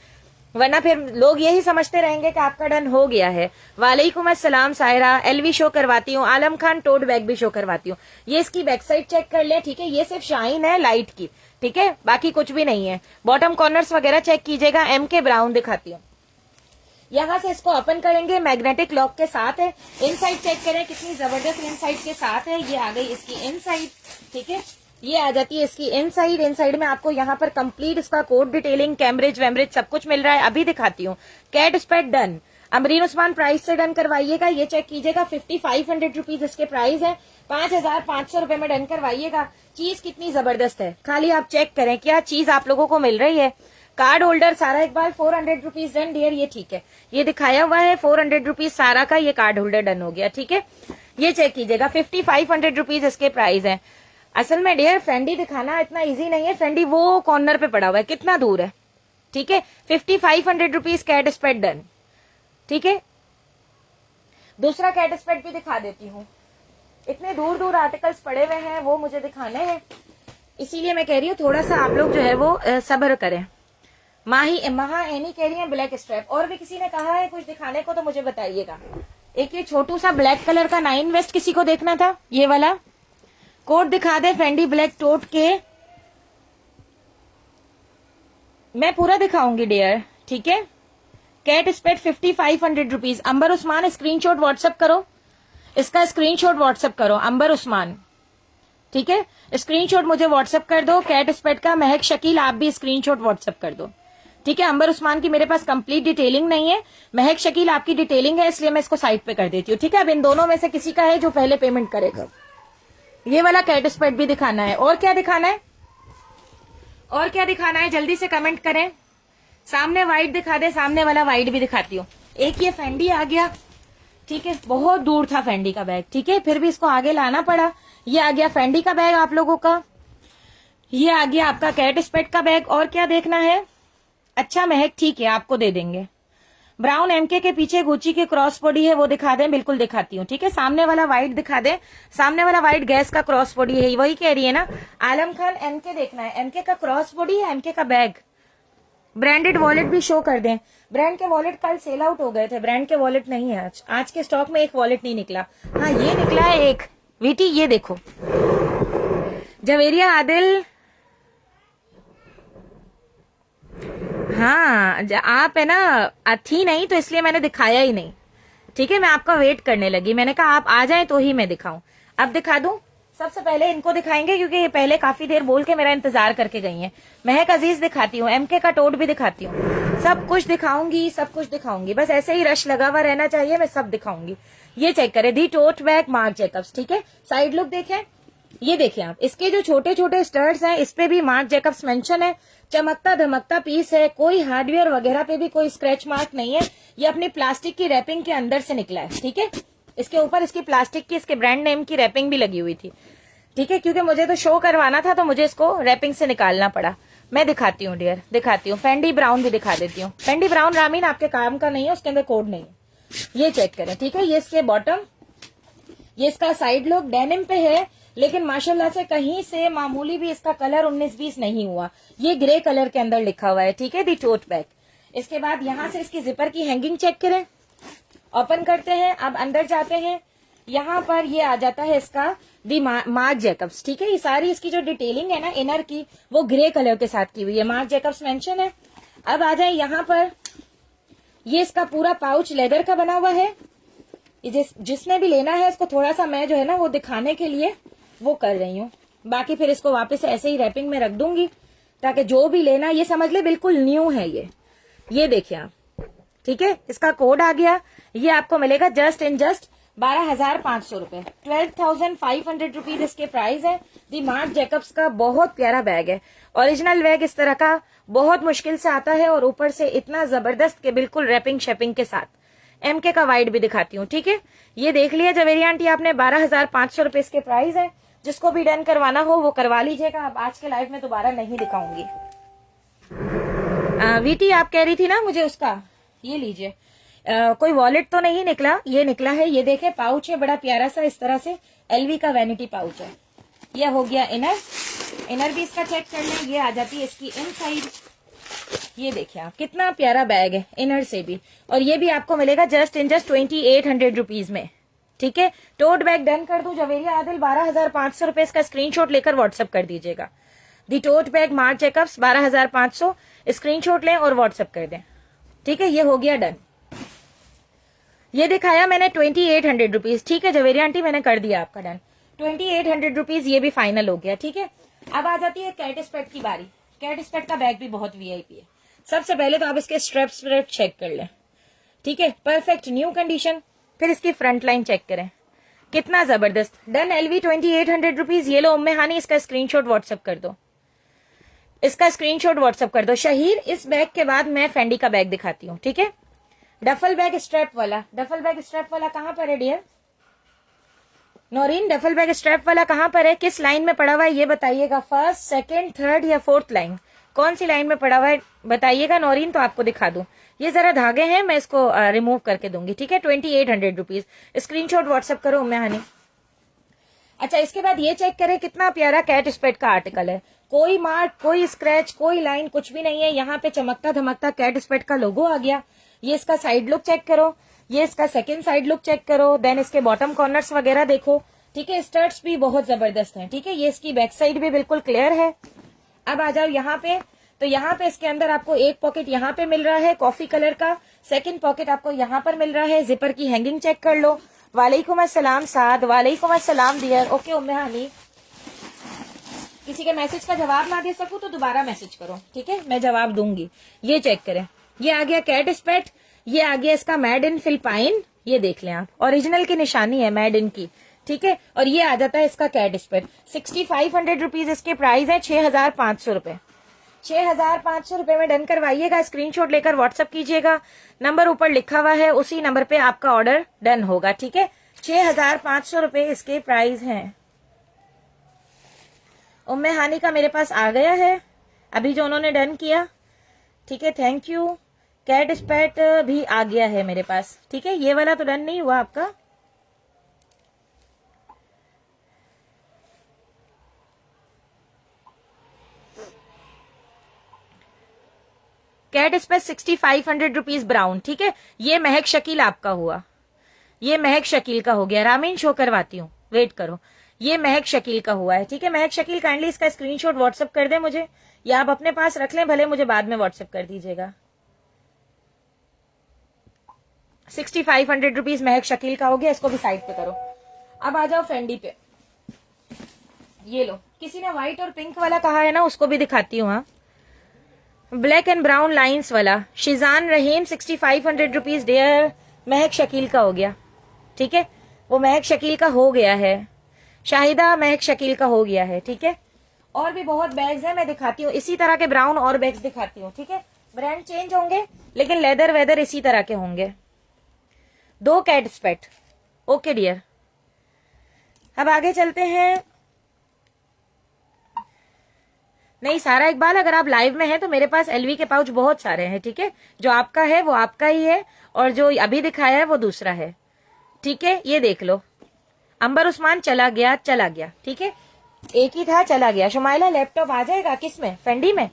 वरना फिर लोग यही समझते रहेंगे कि आपका डन हो गया है। वालेकुम अस्सलाम सायरा, LV शो करवाती हूँ, आलम खान टोट बैग भी शो करवाती हूँ। ये इसकी बैक साइड चेक कर ले, ठीक है, ये सिर्फ शाइन है लाइट की, ठीक है, बाकी कुछ भी नहीं है। बॉटम कॉर्नर्स वगैरह चेक कीजिएगा, MK ब्राउन दिखाती हूँ। यहाँ से इसको ओपन करेंगे, मैग्नेटिक लॉक के साथ है। इनसाइड चेक करें कितनी जबरदस्त इनसाइड के साथ है, ये आ गई इसकी इनसाइड, ठीक है, ये आ जाती है इसकी इनसाइड। इनसाइड में आपको यहाँ पर कंप्लीट इसका कोड डिटेलिंग, कैमरेज वैमरेज सब कुछ मिल रहा है। अभी दिखाती हूँ, Kate Spade done, Amreen Usman price से डन करवाइएगा। ये चेक कीजिएगा, 5500 रुपीज इसके प्राइस है, 5500 रुपए में डन करवाइएगा। चीज कितनी जबरदस्त है, खाली आप चेक करें क्या चीज आप लोगों को मिल रही है। कार्ड होल्डर सारा इकबाल 400 रुपीज डन डियर, ये ठीक है, ये दिखाया हुआ है 400 रुपीज सारा का, ये कार्ड होल्डर डन हो गया, ठीक है। ये चेक कीजिएगा, 5500 रुपीज इसके प्राइस है। असल में डियर फेंडी दिखाना इतना इजी नहीं है, फेंडी वो कॉर्नर पे पड़ा हुआ है, कितना दूर है, ठीक है। 5500 रुपीज कैट स्पेड डन, ठीक है। दूसरा कैट स्पेड भी दिखा देती हूँ, इतने दूर दूर आर्टिकल्स पड़े हुए हैं, वो मुझे दिखाने हैं, इसीलिए मैं कह रही हूँ थोड़ा सा आप लोग जो है वो सब्र करें। महा एनी कह रही है ब्लैक स्ट्रैप, और भी किसी ने कहा है कुछ दिखाने को तो मुझे बताइएगा। एक ये छोटू सा ब्लैक कलर का 9 वेस्ट किसी को देखना था, ये वाला कोट दिखा दे फेंडी ब्लैक टोट के, मैं पूरा दिखाऊंगी डियर, ठीक है। Kate Spade 5500 rupees. Amber Usman screenshot WhatsApp करो, इसका स्क्रीनशॉट व्हाट्सएप करो अंबर उस्मान, ठीक है, स्क्रीनशॉट मुझे व्हाट्सएप कर दो कैट स्पेड का। महक शकील आप भी स्क्रीनशॉट व्हाट्सएप कर दो, ठीक है। अंबर उस्मान की मेरे पास कंप्लीट डिटेलिंग नहीं है, महक शकील आपकी डिटेलिंग है, इसलिए मैं इसको साइड पे कर देती हूँ, ठीक है। अब इन दोनों में से किसी का है जो पहले पेमेंट करेगा। ये वाला कैट स्पेड भी दिखाना है, और क्या दिखाना है, और क्या दिखाना है, जल्दी से कमेंट करें। सामने वाइट दिखा दे, सामने वाला वाइट भी दिखाती हूँ। एक ये फेंडी आ गया, ठीक है, बहुत दूर था फेंडी का बैग, ठीक है, फिर भी इसको आगे लाना पड़ा। ये आ गया फेंडी का बैग आप लोगों का, ये आ गया आपका कैट स्पेड का बैग। और क्या देखना है, अच्छा महक ठीक है आपको दे देंगे। ब्राउन MK के पीछे गुची की क्रॉस बॉडी है, वो दिखा दें, बिल्कुल दिखाती हूँ, ठीक है। सामने वाला व्हाइट दिखा दें, सामने वाला व्हाइट गैस का क्रॉस बॉडी है, वही कह रही है ना। आलम खान MK देखना है, MK का क्रॉस बॉडी है, MK का बैग। ब्रांडेड वॉलेट भी शो कर दें, ब्रांड के वॉलेट कल सेल आउट हो गए थे, ब्रांड के वॉलेट नहीं है आज के स्टॉक में एक वॉलेट नहीं निकला। हाँ ये निकला है एक वीटी, ये देखो जवेरिया आदिल, हाँ आप है ना थी नहीं तो इसलिए मैंने दिखाया ही नहीं। ठीक है, मैं आपका वेट करने लगी, मैंने कहा आप आ जाएं तो ही मैं दिखाऊं। अब दिखा दूं। सबसे पहले इनको दिखाएंगे क्योंकि ये पहले काफी देर बोल के मेरा इंतजार करके गई हैं। महक अजीज दिखाती हूँ, एमके का टोट भी दिखाती हूँ, सब कुछ दिखाऊंगी, सब कुछ दिखाऊंगी। बस ऐसे ही रश लगा हुआ रहना चाहिए, मैं सब दिखाऊंगी। ये चेक करें, दी टोट बैग मार्क जैकब्स। ठीक है, साइड लुक देखें, ये देखिए आप, इसके जो छोटे छोटे स्टर्ट्स हैं इस पे भी मार्क जैकब्स मेंशन है। चमकता धमकता पीस है, कोई हार्डवेयर वगैरह पे भी कोई स्क्रैच मार्क नहीं है। ये अपनी प्लास्टिक की रैपिंग के अंदर से निकला है। ठीक है, इसके ऊपर इसकी प्लास्टिक की, इसके ब्रांड नेम की रैपिंग भी लगी हुई थी। ठीक है, क्योंकि मुझे तो शो करवाना था तो मुझे इसको रैपिंग से निकालना पड़ा। मैं दिखाती हूँ डियर, दिखाती हूँ। फेंडी ब्राउन भी दिखा देती हूँ। फेंडी ब्राउन रामीन आपके काम का नहीं है, उसके अंदर कोड नहीं है। ये चेक करें। ठीक है, ये इसके बॉटम, ये इसका साइड लुक डेनिम पे है, लेकिन माशाल्लाह से कहीं से मामूली भी इसका कलर 19-20 नहीं हुआ। ये ग्रे कलर के अंदर लिखा हुआ है। ठीक है, दी टोट बैग। इसके बाद यहां से इसकी जिपर की हैंगिंग चेक करें, ओपन करते हैं। अब अंदर जाते हैं, यहाँ पर ये आ जाता है इसका दी मार्क जैकब्स। ठीक है, ये सारी इसकी जो डिटेलिंग है ना इनर की, वो ग्रे कलर के साथ की हुई है, मार्क जैकब्स मेंशन है। अब आ जाए यहाँ पर, ये इसका पूरा पाउच लेदर का बना हुआ है। जिसने भी लेना है इसको थोड़ा सा मैं जो है ना वो दिखाने के लिए वो कर रही हूँ, बाकी फिर इसको वापस ऐसे ही रैपिंग में रख दूंगी ताकि जो भी लेना ये समझ ले बिल्कुल न्यू है ये देखिए आप। ठीक है, इसका कोड आ गया, ये आपको मिलेगा जस्ट इन जस्ट 12,500 रुपए, 12,500 रुपीज इसके प्राइस है। दी मार्क जैकब्स का बहुत प्यारा बैग है, ओरिजिनल बैग इस तरह का बहुत मुश्किल से आता है और ऊपर से इतना जबरदस्त के बिल्कुल रैपिंग शेपिंग के साथ। एमके का वाइड भी दिखाती हूँ। ठीक है, ये देख लिया जवेरी आंटी आपने, 12,500 रुपए इसके प्राइस है। जिसको भी डन करवाना हो वो करवा लीजिएगा। अब आज के लाइव में दोबारा नहीं दिखाऊंगी। वीटी आप कह रही थी ना मुझे उसका, ये लीजिए। कोई वॉलेट तो नहीं निकला, ये निकला है, ये देखे पाउच है बड़ा प्यारा सा, इस तरह से एलवी का वैनिटी पाउच है। यह हो गया इनर भी इसका चेक कर लें, ये आ जाती है इसकी इनसाइड। ये देखिए आप, कितना प्यारा बैग है इनर से भी, और ये भी आपको मिलेगा जस्ट इन जस्ट 2800 रुपीज में। ठीक है, टोट बैग डन कर दूं जवेरिया आदिल, 12,500 रुपए इसका स्क्रीनशॉट लेकर व्हाट्सएप कर दीजिएगा। The tote bag Marc Jacobs 12,500, screenshot लें और व्हाट्सएप कर दें। ठीक है, ये हो गया डन। ये दिखाया मैंने 2800 रुपीज। ठीक है जवेरिया आंटी, मैंने कर दिया आपका डन, 2800 रुपीज ये भी फाइनल हो गया। ठीक है, अब आ जाती है कैट स्पेट की बारी। कैट स्पेट का बैग भी बहुत वीआईपी है। सबसे पहले तो आप इसके स्ट्रेप्स चेक कर लें। ठीक है, परफेक्ट न्यू कंडीशन। फिर इसकी फ्रंट लाइन चेक करें, कितना जबरदस्त। Done LV 2800 rupees. ये लो उम्मे हानी, इसका स्क्रीनशॉट व्हाट्सएप कर दो, इसका स्क्रीनशॉट व्हाट्सएप कर दो। शहीर, इस बैग के बाद मैं फेंडी का बैग दिखाती हूँ। ठीक है, डफल बैग स्ट्रैप वाला, डफल बैग स्ट्रैप वाला कहाँ पर है dear Naureen? Duffel bag strap वाला कहाँ पर है, किस लाइन में पड़ा हुआ है ये बताइएगा। फर्स्ट, सेकंड, थर्ड या फोर्थ लाइन, कौन सी लाइन में पड़ा हुआ है बताइएगा नौरीन, तो आपको दिखा दूं। ये जरा धागे हैं, मैं इसको रिमूव करके दूंगी। ठीक है, 2800 रुपीज। स्क्रीनशॉट व्हाट्सएप करो उम्मे हानी। अच्छा, इसके बाद ये चेक करें, कितना प्यारा कैट स्पेट का आर्टिकल है। कोई मार्क, कोई स्क्रैच, कोई लाइन, कुछ भी नहीं है। यहाँ पे चमकता धमकता कैट स्पेट का लोगो आ गया। ये इसका साइड लुक चेक करो, ये इसका सेकंड साइड लुक चेक करो, देन इसके बॉटम कॉर्नर्स वगैरह देखो। ठीक है, स्टर्ट्स भी बहुत जबरदस्त हैं। ठीक है, ये इसकी बैक साइड भी बिल्कुल क्लियर है। अब आ जाओ यहाँ पे, तो यहाँ पे इसके अंदर आपको एक पॉकेट यहाँ पे मिल रहा है कॉफी कलर का, सेकंड पॉकेट आपको यहाँ पर मिल रहा है। जिपर की हैंगिंग चेक कर लो। वालेकुम अस्सलाम साद, वालेकुम अस्सलाम डियर। ओके उम्मे हानी, किसी के मैसेज का जवाब ना दे सकूं तो दोबारा मैसेज करो। ठीक है, मैं जवाब दूंगी। ये चेक करें, ये आ गया कैट स्पेट, ये आ गया इसका मेड इन फिलिपाइन। ये देख लें आप, ओरिजिनल की निशानी है मेड इन की। ठीक है, और ये आ जाता है इसका कैट स्पेट। 6500 रुपीज इसके प्राइस है, 6,500 रुपए। 6,500 रुपए में डन करवाइएगा। स्क्रीनशॉट लेकर व्हाट्सएप कीजिएगा, नंबर ऊपर लिखा हुआ है, उसी नंबर पे आपका ऑर्डर डन होगा। ठीक है, 6,500 रुपए इसके प्राइस हैं। उम्मे हानी का मेरे पास आ गया है अभी जो उन्होंने डन किया। ठीक है, थैंक यू। कैट स्पेट भी आ गया है मेरे पास। ठीक है, ये वाला तो डन नहीं हुआ आपका। Cat स्पेट 6500 rupees brown. ठीक है, ये महक शकील आपका हुआ, ये महक शकील का हो गया। रामीन शो करवाती हूँ, वेट करो। ये महक शकील का हुआ है, ठीक है। महक शकील काइंडली इसका स्क्रीनशॉट व्हाट्सएप कर दे मुझे, या आप अपने पास रख लें, भले मुझे बाद में व्हाट्सएप कर दीजिएगा। 6500 रुपीज महक शकील का हो गया, इसको भी साइड पे करो। अब आ जाओ फेंडी पे। ये लो, किसी ने व्हाइट और पिंक वाला कहा है ना, उसको भी दिखाती हूँ। हाँ, ब्लैक एंड ब्राउन लाइंस वाला शिजान रहीम 6500 रुपीज डियर, महक शकील का हो गया, ठीक है। वो महक शकील का हो गया है, शाहिदा महक शकील का हो गया है, ठीक है। और भी बहुत बैग्स हैं, मैं दिखाती हूँ इसी तरह के ब्राउन और बैग्स दिखाती हूँ, ठीक है। ब्रांड चेंज होंगे लेकिन लेदर वेदर इसी तरह के होंगे। 2 कैट स्पेट, ओके डियर। अब आगे चलते हैं। नहीं सारा इकबाल, अगर आप लाइव में हैं तो मेरे पास एलवी के पाउच बहुत सारे हैं, ठीक है। जो आपका है वो आपका ही है, और जो अभी दिखाया है वो दूसरा है, ठीक है। ये देख लो, अंबर उस्मान चला गया, ठीक है। एक ही था, चला गया। शुमाइला लैपटॉप आ जाएगा किसमें? फेंडी में।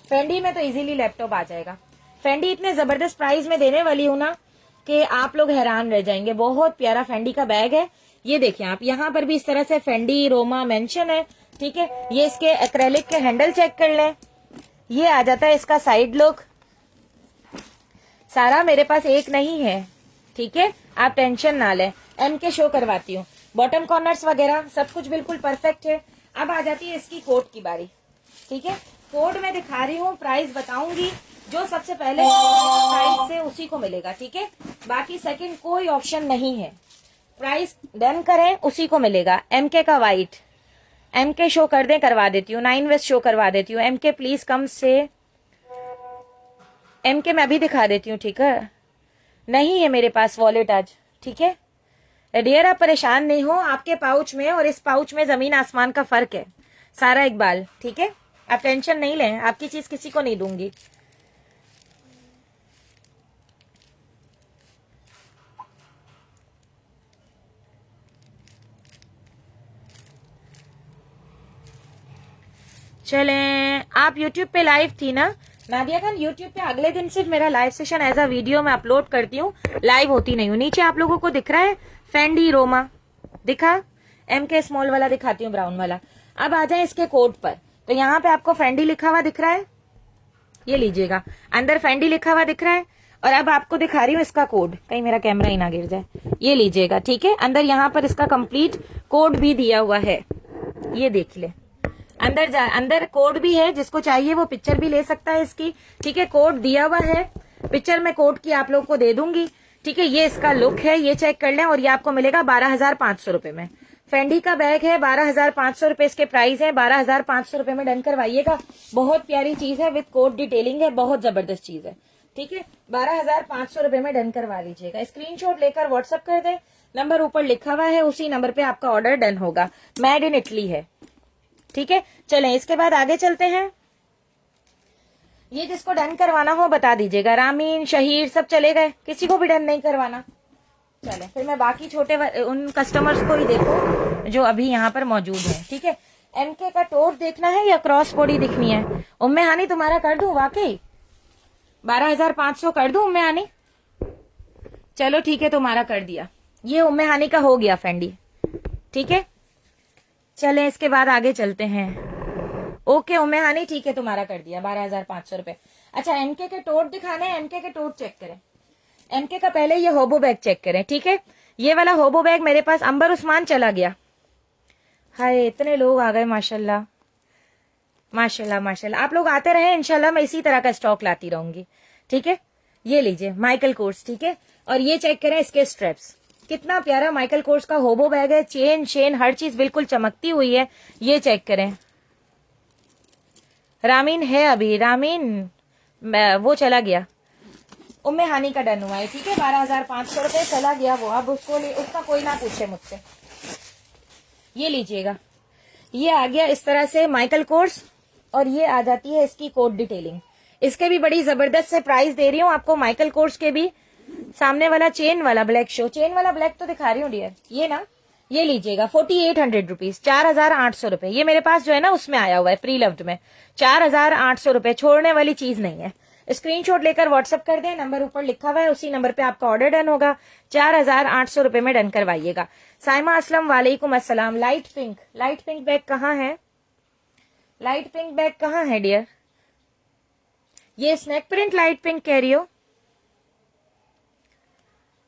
फेंडी में तो इजीली लैपटॉप आ जाएगा। फेंडी इतने जबरदस्त प्राइस में देने वाली हूं ना कि आप लोग हैरान रह जाएंगे। बहुत प्यारा फेंडी का बैग है। ये देखिए आप, यहाँ पर भी इस तरह से फेंडी रोमा मेंशन है, ठीक है। ये इसके एक्रेलिक के हैंडल चेक कर लें। ये आ जाता है इसका साइड लुक। सारा मेरे पास एक नहीं है, ठीक है, आप टेंशन ना लें। एम के शो करवाती हूँ, बॉटम कॉर्नर्स वगैरह सब कुछ बिल्कुल परफेक्ट है। अब आ जाती है इसकी कोट की बारी, ठीक है। कोड में दिखा रही हूँ, प्राइस बताऊंगी, जो सबसे पहले प्राइस से उसी को मिलेगा, ठीक है। बाकी सेकंड कोई ऑप्शन नहीं है, प्राइस डन करें उसी को मिलेगा। एमके का वाइट, एमके शो कर दें, करवा देती हूँ। 9 वेस्ट शो करवा देती हूँ। एमके प्लीज कम से, एमके मैं अभी दिखा देती हूँ, ठीक है। नहीं है मेरे पास वॉलेट आज, ठीक है डियर। आप परेशान नहीं हो, आपके पाउच में और इस पाउच में जमीन आसमान का फर्क है। सारा इकबाल, ठीक है, आप टेंशन नहीं लें, आपकी चीज किसी को नहीं दूंगी। चलें, आप YouTube पे लाइव थी ना नादिया खान? YouTube पे अगले दिन सिर्फ मेरा live session as a video में अपलोड करती हूँ, लाइव होती नहीं हूँ। नीचे आप लोगों को दिख रहा है फेंडी रोमा, दिखा? MK स्मॉल वाला दिखाती हूँ, ब्राउन वाला। अब आ जाए इसके कोड पर, तो यहाँ पे आपको फेंडी लिखा हुआ दिख रहा है, ये लीजिएगा, अंदर फेंडी लिखा हुआ दिख रहा है। और अब आपको दिखा रही हूँ इसका कोड, कहीं मेरा कैमरा ही ना गिर जाए, ये लीजिएगा, ठीक है। अंदर यहाँ पर इसका कंप्लीट कोड भी दिया हुआ है, ये देख ले। अंदर कोड भी है, जिसको चाहिए वो पिक्चर भी ले सकता है इसकी, ठीक है। कोड दिया हुआ है, पिक्चर में कोड की आप लोग को दे दूंगी, ठीक है। ये इसका लुक है, ये चेक कर लें, और ये आपको मिलेगा 12,500 रुपए में। फेंडी का बैग है, 12,500 रुपए इसके प्राइस है। 12,500 रुपए में डन करवाइएगा, बहुत प्यारी चीज है, विद कोड डिटेलिंग है, बहुत जबरदस्त चीज है, ठीक है। 12,500 रुपए में डन करवा लीजिएगा। स्क्रीनशॉट लेकर व्हाट्सएप कर दें, नंबर ऊपर लिखा हुआ है, उसी नंबर पे आपका ऑर्डर डन होगा। मेड इन इटली है, ठीक है। चलें इसके बाद आगे चलते हैं। ये जिसको डन करवाना हो बता दीजिएगा। रामीन, शहीर सब चले गए, किसी को भी डन नहीं करवाना? चलें फिर मैं बाकी छोटे उन कस्टमर्स को ही देखो जो अभी यहाँ पर मौजूद हैं, ठीक है। एमके का टोट देखना है या क्रॉस बॉडी दिखनी है? उम्मे हानी तुम्हारा कर दूं? वाकई 12,500 कर दूं उम्मे हानी? चलो ठीक है, तुम्हारा कर दिया। ये उम्मे हानी का हो गया फेंडी, ठीक है। चलें इसके बाद आगे चलते हैं। ओके उम्मे हानी, ठीक है, तुम्हारा कर दिया 12,500 रुपए। अच्छा, एमके के टोट दिखाने, एमके के टोट चेक करें। एमके का पहले ये होबो बैग चेक करें, ठीक है। ये वाला होबो बैग मेरे पास, अंबर उस्मान चला गया। हाय इतने लोग आ गए, माशाल्लाह माशाल्लाह माशाल्लाह। आप लोग आते रहे, इंशाल्लाह मैं इसी तरह का स्टॉक लाती रहूंगी, ठीक है। ये लीजिए माइकल कोर्स, ठीक है। और ये चेक करें इसके स्ट्रेप्स, कितना प्यारा माइकल कोर्स का होबो बैग है। चेन शेन हर चीज बिल्कुल चमकती हुई है, ये चेक करें। रामीन है अभी, रामीन वो चला गया। उम्मे हानी का डन हुआ है, ठीक है। 12,500 रुपए चला गया वो, अब उसका कोई ना पूछे मुझसे। ये लीजिएगा, ये आ गया इस तरह से माइकल कोर्स, और ये आ जाती है इसकी कोड डिटेलिंग। इसके भी बड़ी जबरदस्त से प्राइस दे रही हूँ आपको, माइकल कोर्स के भी। सामने वाला चेन वाला ब्लैक शो, चेन वाला ब्लैक तो दिखा रही हूँ डियर, ये ना, ये लीजिएगा 4,800 रुपीज, 4,800 रुपए। ये मेरे पास जो है ना उसमें आया हुआ है, प्री लव्ड में 4,800 रुपए, छोड़ने वाली चीज नहीं है। स्क्रीनशॉट लेकर व्हाट्सअप कर दें, नंबर ऊपर लिखा हुआ है, उसी नंबर पे आपका ऑर्डर डन होगा। 4,800 रुपए में डन करवाइएगा। साइमा असलम वालेकुम अस्सलाम। लाइट पिंक बैग कहाँ है? लाइट पिंक बैग कहाँ है डियर? ये स्नैक प्रिंट लाइट पिंक कह रही हो?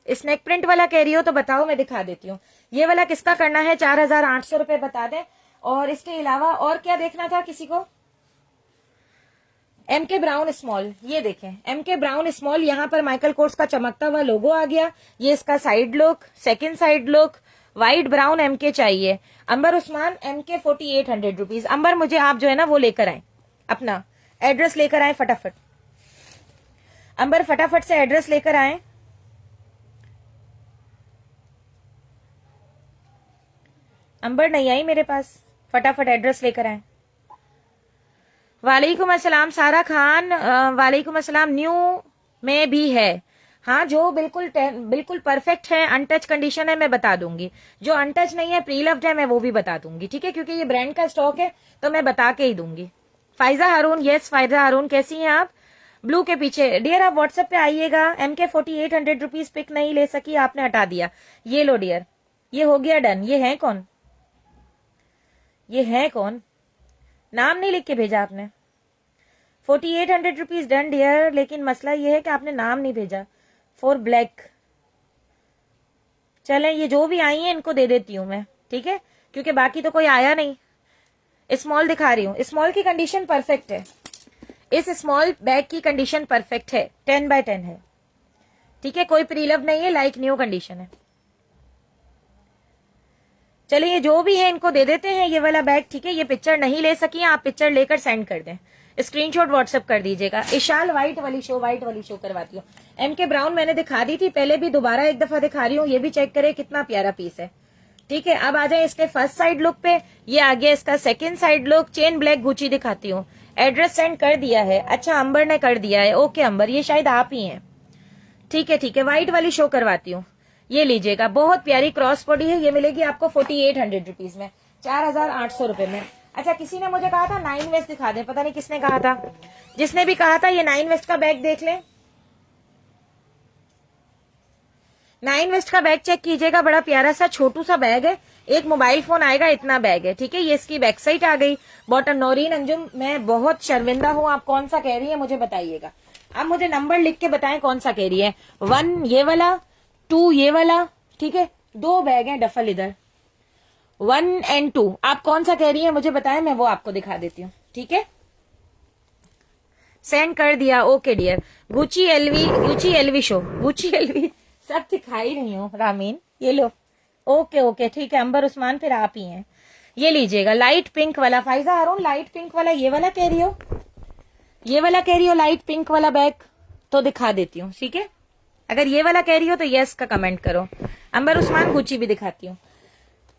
स्नैक प्रिंट वाला कह रही हो तो बताओ, मैं दिखा देती हूँ। ये वाला किसका करना है? 4,800 रुपए बता दें। और इसके अलावा और क्या देखना था किसी को? MK ब्राउन स्मॉल, ये देखें MK ब्राउन स्मॉल, यहाँ पर माइकल कोर्स का चमकता हुआ लोगो आ गया। ये इसका side look, second side look, white brown MK चाहिए। अंबर उस्मान MK 4800 रुपीज। अंबर मुझे आप जो है ना वो लेकर आए, अपना एड्रेस लेकर आए फटाफट। अंबर फटाफट से एड्रेस लेकर आए। अंबर नहीं आई मेरे पास, फटाफट एड्रेस लेकर आए। वालेकुम अस्सलाम सारा खान, वालेकुम अस्सलाम। न्यू में भी है? हाँ, जो बिल्कुल परफेक्ट है, अनटच कंडीशन है, मैं बता दूंगी। जो अनटच नहीं है, प्री लव्ड है, मैं वो भी बता दूंगी, ठीक है, क्योंकि ये ब्रांड का स्टॉक है तो मैं बता के ही दूंगी। फाइजा हारून, यस फाइजा हारून, कैसी हैं आप? ब्लू के पीछे डियर आप व्हाट्सएप पे आइएगा। MK 4800 रुपीज पिक नहीं ले सकी, आपने हटा दिया। ये लो डियर, ये हो गया डन। ये है कौन? ये है कौन? नाम नहीं लिख के भेजा आपने। 4800 रुपीज डन डियर, लेकिन मसला ये है कि आपने नाम नहीं भेजा। फॉर ब्लैक, चलें ये जो भी आई है इनको दे देती हूं मैं, ठीक है, क्योंकि बाकी तो कोई आया नहीं। स्मॉल दिखा रही हूँ, स्मॉल की कंडीशन परफेक्ट है। इस स्मॉल बैग की कंडीशन परफेक्ट है, 10x10 है, ठीक है, कोई प्रीलव नहीं है, लाइक न्यू कंडीशन है। चलिए ये जो भी है इनको दे देते हैं ये वाला बैग, ठीक है। ये पिक्चर नहीं ले सकी, आप पिक्चर लेकर सेंड कर दें, स्क्रीनशॉट व्हाट्सएप कर दीजिएगा। इशाल व्हाइट वाली शो करवाती हूँ। MK ब्राउन मैंने दिखा दी थी पहले भी, दोबारा एक दफा दिखा रही हूँ, ये भी चेक करें कितना प्यारा पीस है, ठीक है। अब आ जाए इसके फर्स्ट साइड लुक पे, ये आ गया इसका second side look. Chain black Gucci दिखाती हूँ, एड्रेस सेंड कर दिया है। अच्छा अंबर ने कर दिया है, ओके अंबर, ये शायद आप ही हैं, ठीक है ठीक है। व्हाइट वाली शो करवाती हूँ, ये लीजिएगा, बहुत प्यारी क्रॉस बॉडी है, ये मिलेगी आपको 4800 रुपीज में, 4,800 रुपए में। अच्छा किसी ने मुझे कहा था 9 वेस्ट दिखा दें, पता नहीं किसने कहा था, जिसने भी कहा था ये 9 वेस्ट का बैग देख लें। 9 वेस्ट का बैग चेक कीजिएगा, बड़ा प्यारा सा छोटू सा बैग है, एक मोबाइल फोन आएगा इतना बैग है, ठीक है। ये इसकी बैक साइड आ गई। बॉटम नौरीन अंजुम, मैं बहुत शर्मिंदा हूँ, आप कौन सा कह रही है मुझे बताइएगा। आप मुझे नंबर लिख के बताएं कौन सा कह रही है। 1 ये वाला, 2 ये वाला, ठीक है, 2 बैग हैं डफल इधर, 1 और 2, आप कौन सा कह रही है मुझे बताएं, मैं वो आपको दिखा देती हूँ, ठीक है। सेंड कर दिया, okay dear. Gucci LV show, Gucci LV सब दिखाई रही हूँ रामीन, ये लो, ओके ओके ठीक है। अंबर उस्मान फिर आप ही हैं, ये लीजिएगा लाइट पिंक वाला। फाइजा हारून लाइट पिंक वाला, ये वाला कह रही हो, ये वाला कह रही हो लाइट पिंक वाला बैग, तो दिखा देती हूँ, ठीक है। अगर ये वाला कह रही हो तो यस का कमेंट करो। अंबर उस्मान गुची भी दिखाती हूँ,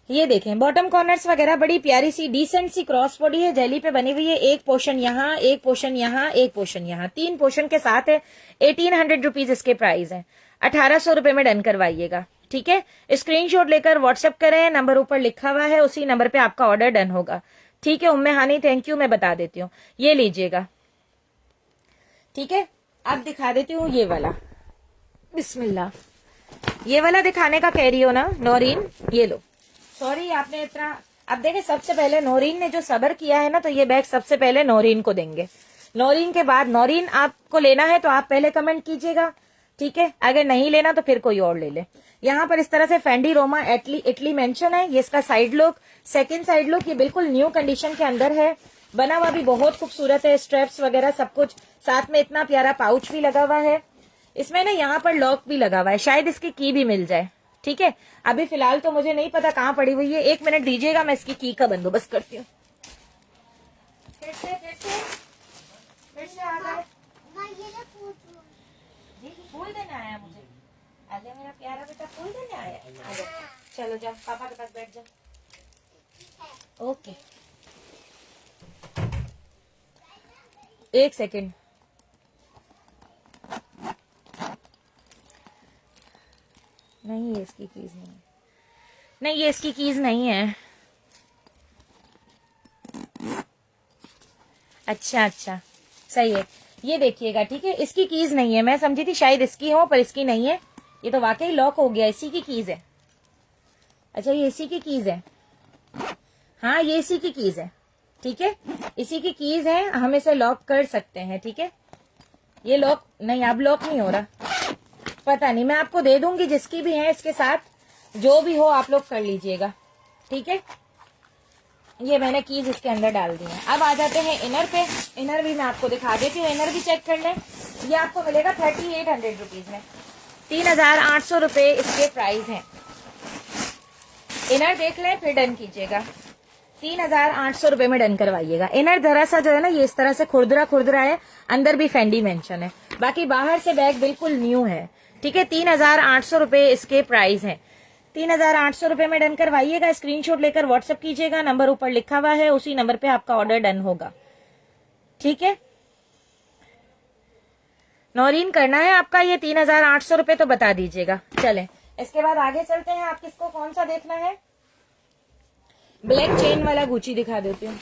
ये देखें बॉटम कॉर्नर्स वगैरह बड़ी प्यारी सी डिसेंट सी क्रॉस बॉडी है, जेली पे बनी हुई है। एक पोर्शन यहाँ, एक पोर्शन यहाँ, एक पोर्शन यहाँ, 3 पोर्शन के साथ है। 1800 रुपीज इसके प्राइस है, 1800 रुपए में डन करवाइएगा, ठीक है। स्क्रीनशॉट लेकर व्हाट्सएप करें, नंबर ऊपर लिखा हुआ है, उसी नंबर पे आपका ऑर्डर डन होगा, ठीक है। उम्मे हानी थैंक यू, मैं बता देती हूँ, ये लीजिएगा, ठीक है। अब दिखा देती हूँ ये वाला, बिस्मिल्लाह, ये वाला दिखाने का कह रही हो ना नौरीन, ये लो। सॉरी आपने इतना, अब देखें सबसे पहले नौरीन ने जो सबर किया है ना, तो ये बैग सबसे पहले नौरीन को देंगे। नौरीन के बाद, नौरीन आपको लेना है तो आप पहले कमेंट कीजिएगा, ठीक है। अगर नहीं लेना तो फिर कोई और ले ले। यहाँ पर इस तरह से फेंडी रोमा इटली मेंशन है। ये इसका side look, second side look, ये बिल्कुल न्यू कंडीशन के अंदर है, बना हुआ भी बहुत खूबसूरत है, स्ट्रेप्स वगैरह सब कुछ, साथ में इतना प्यारा पाउच भी लगा हुआ है। इसमें ना यहाँ पर लॉक भी लगा हुआ है, शायद इसकी की भी मिल जाए, ठीक है। अभी फिलहाल तो मुझे नहीं पता कहाँ पड़ी हुई है, 1 मिनट दीजिएगा, मैं इसकी की का बंदोबस्त करती हूँ। फिर से आ गए फूल देने आया मुझे, आजा मेरा प्यारा बेटा, फूल देने आया, आजा चलो जाओ पापा के पास बैठ जाओ, ओके। 1 सेकेंड, नहीं ये इसकी कीज नहीं है, नहीं ये इसकी कीज नहीं है। अच्छा अच्छा सही है। ये देखिएगा, ठीक है, इसकी कीज नहीं है, मैं समझी थी शायद इसकी हो पर इसकी नहीं है। ये तो वाकई लॉक हो गया, इसी की कीज है। अच्छा ये इसी की कीज है, हाँ ये इसी की कीज है, ठीक है, इसी की कीज है, हम इसे लॉक कर सकते हैं, ठीक है। ये लॉक नहीं, अब लॉक नहीं हो रहा, पता नहीं, मैं आपको दे दूंगी जिसकी भी है इसके साथ, जो भी हो आप लोग कर लीजिएगा, ठीक है। ये मैंने कीज इसके अंदर डाल दी है। अब आ जाते हैं इनर पे। इनर भी मैं आपको दिखा देती हूँ, इनर भी चेक कर लें। ये आपको मिलेगा 3800 रुपीज में, 3800 रुपए इसके प्राइस हैं। इनर देख लें फिर डन कीजिएगा, 3800 रुपए में डन करवाइएगा। इनर जरा सा जो है ना ये इस तरह से खुरदरा खुरदरा है, अंदर भी फेंडी मेंशन है, बाकी बाहर से बैग बिल्कुल न्यू है, ठीक है। 3800 रुपए इसके प्राइस हैं। 3800 रुपए में डन करवाइएगा। स्क्रीनशॉट लेकर व्हाट्सएप कीजिएगा, नंबर ऊपर लिखा हुआ है, उसी नंबर पे आपका ऑर्डर डन होगा, ठीक है। नौरीन करना है आपका ये 3800 रुपए तो बता दीजिएगा। चलें इसके बाद आगे चलते हैं। आप किसको कौन सा देखना है? ब्लैक चेन वाला गुची दिखा देती हूँ।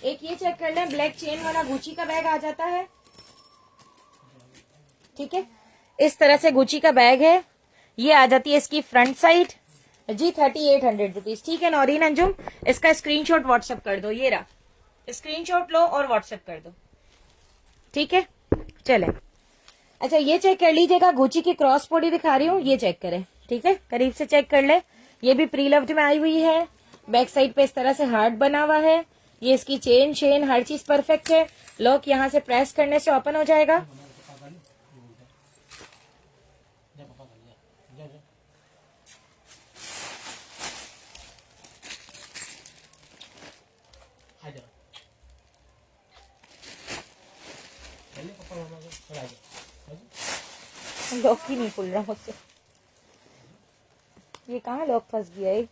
एक ये चेक कर लें, ब्लैक चेन वाला गुची का बैग आ जाता है, ठीक है। इस तरह से गुची का बैग है, ये आ जाती है इसकी फ्रंट साइड जी, 3800 रुपीज, ठीक है। नौरीन अंजुम इसका स्क्रीनशॉट व्हाट्सएप कर दो, ये रहा, स्क्रीनशॉट लो और व्हाट्सएप कर दो, ठीक है। चले अच्छा ये चेक कर लीजिएगा, गुची की क्रॉस बॉडी दिखा रही हूँ, ये चेक करें, ठीक है, करीब से चेक कर ले। ये भी प्री लव्ड में आई हुई है, बैक साइड पे इस तरह से हार्ट बना हुआ है, ये इसकी चेन शेन हर चीज परफेक्ट है। लॉक यहाँ से प्रेस करने से ओपन हो जाएगा। लॉक ही नहीं खुल रहा मुझसे, ये कहाँ लॉक फंस गया है?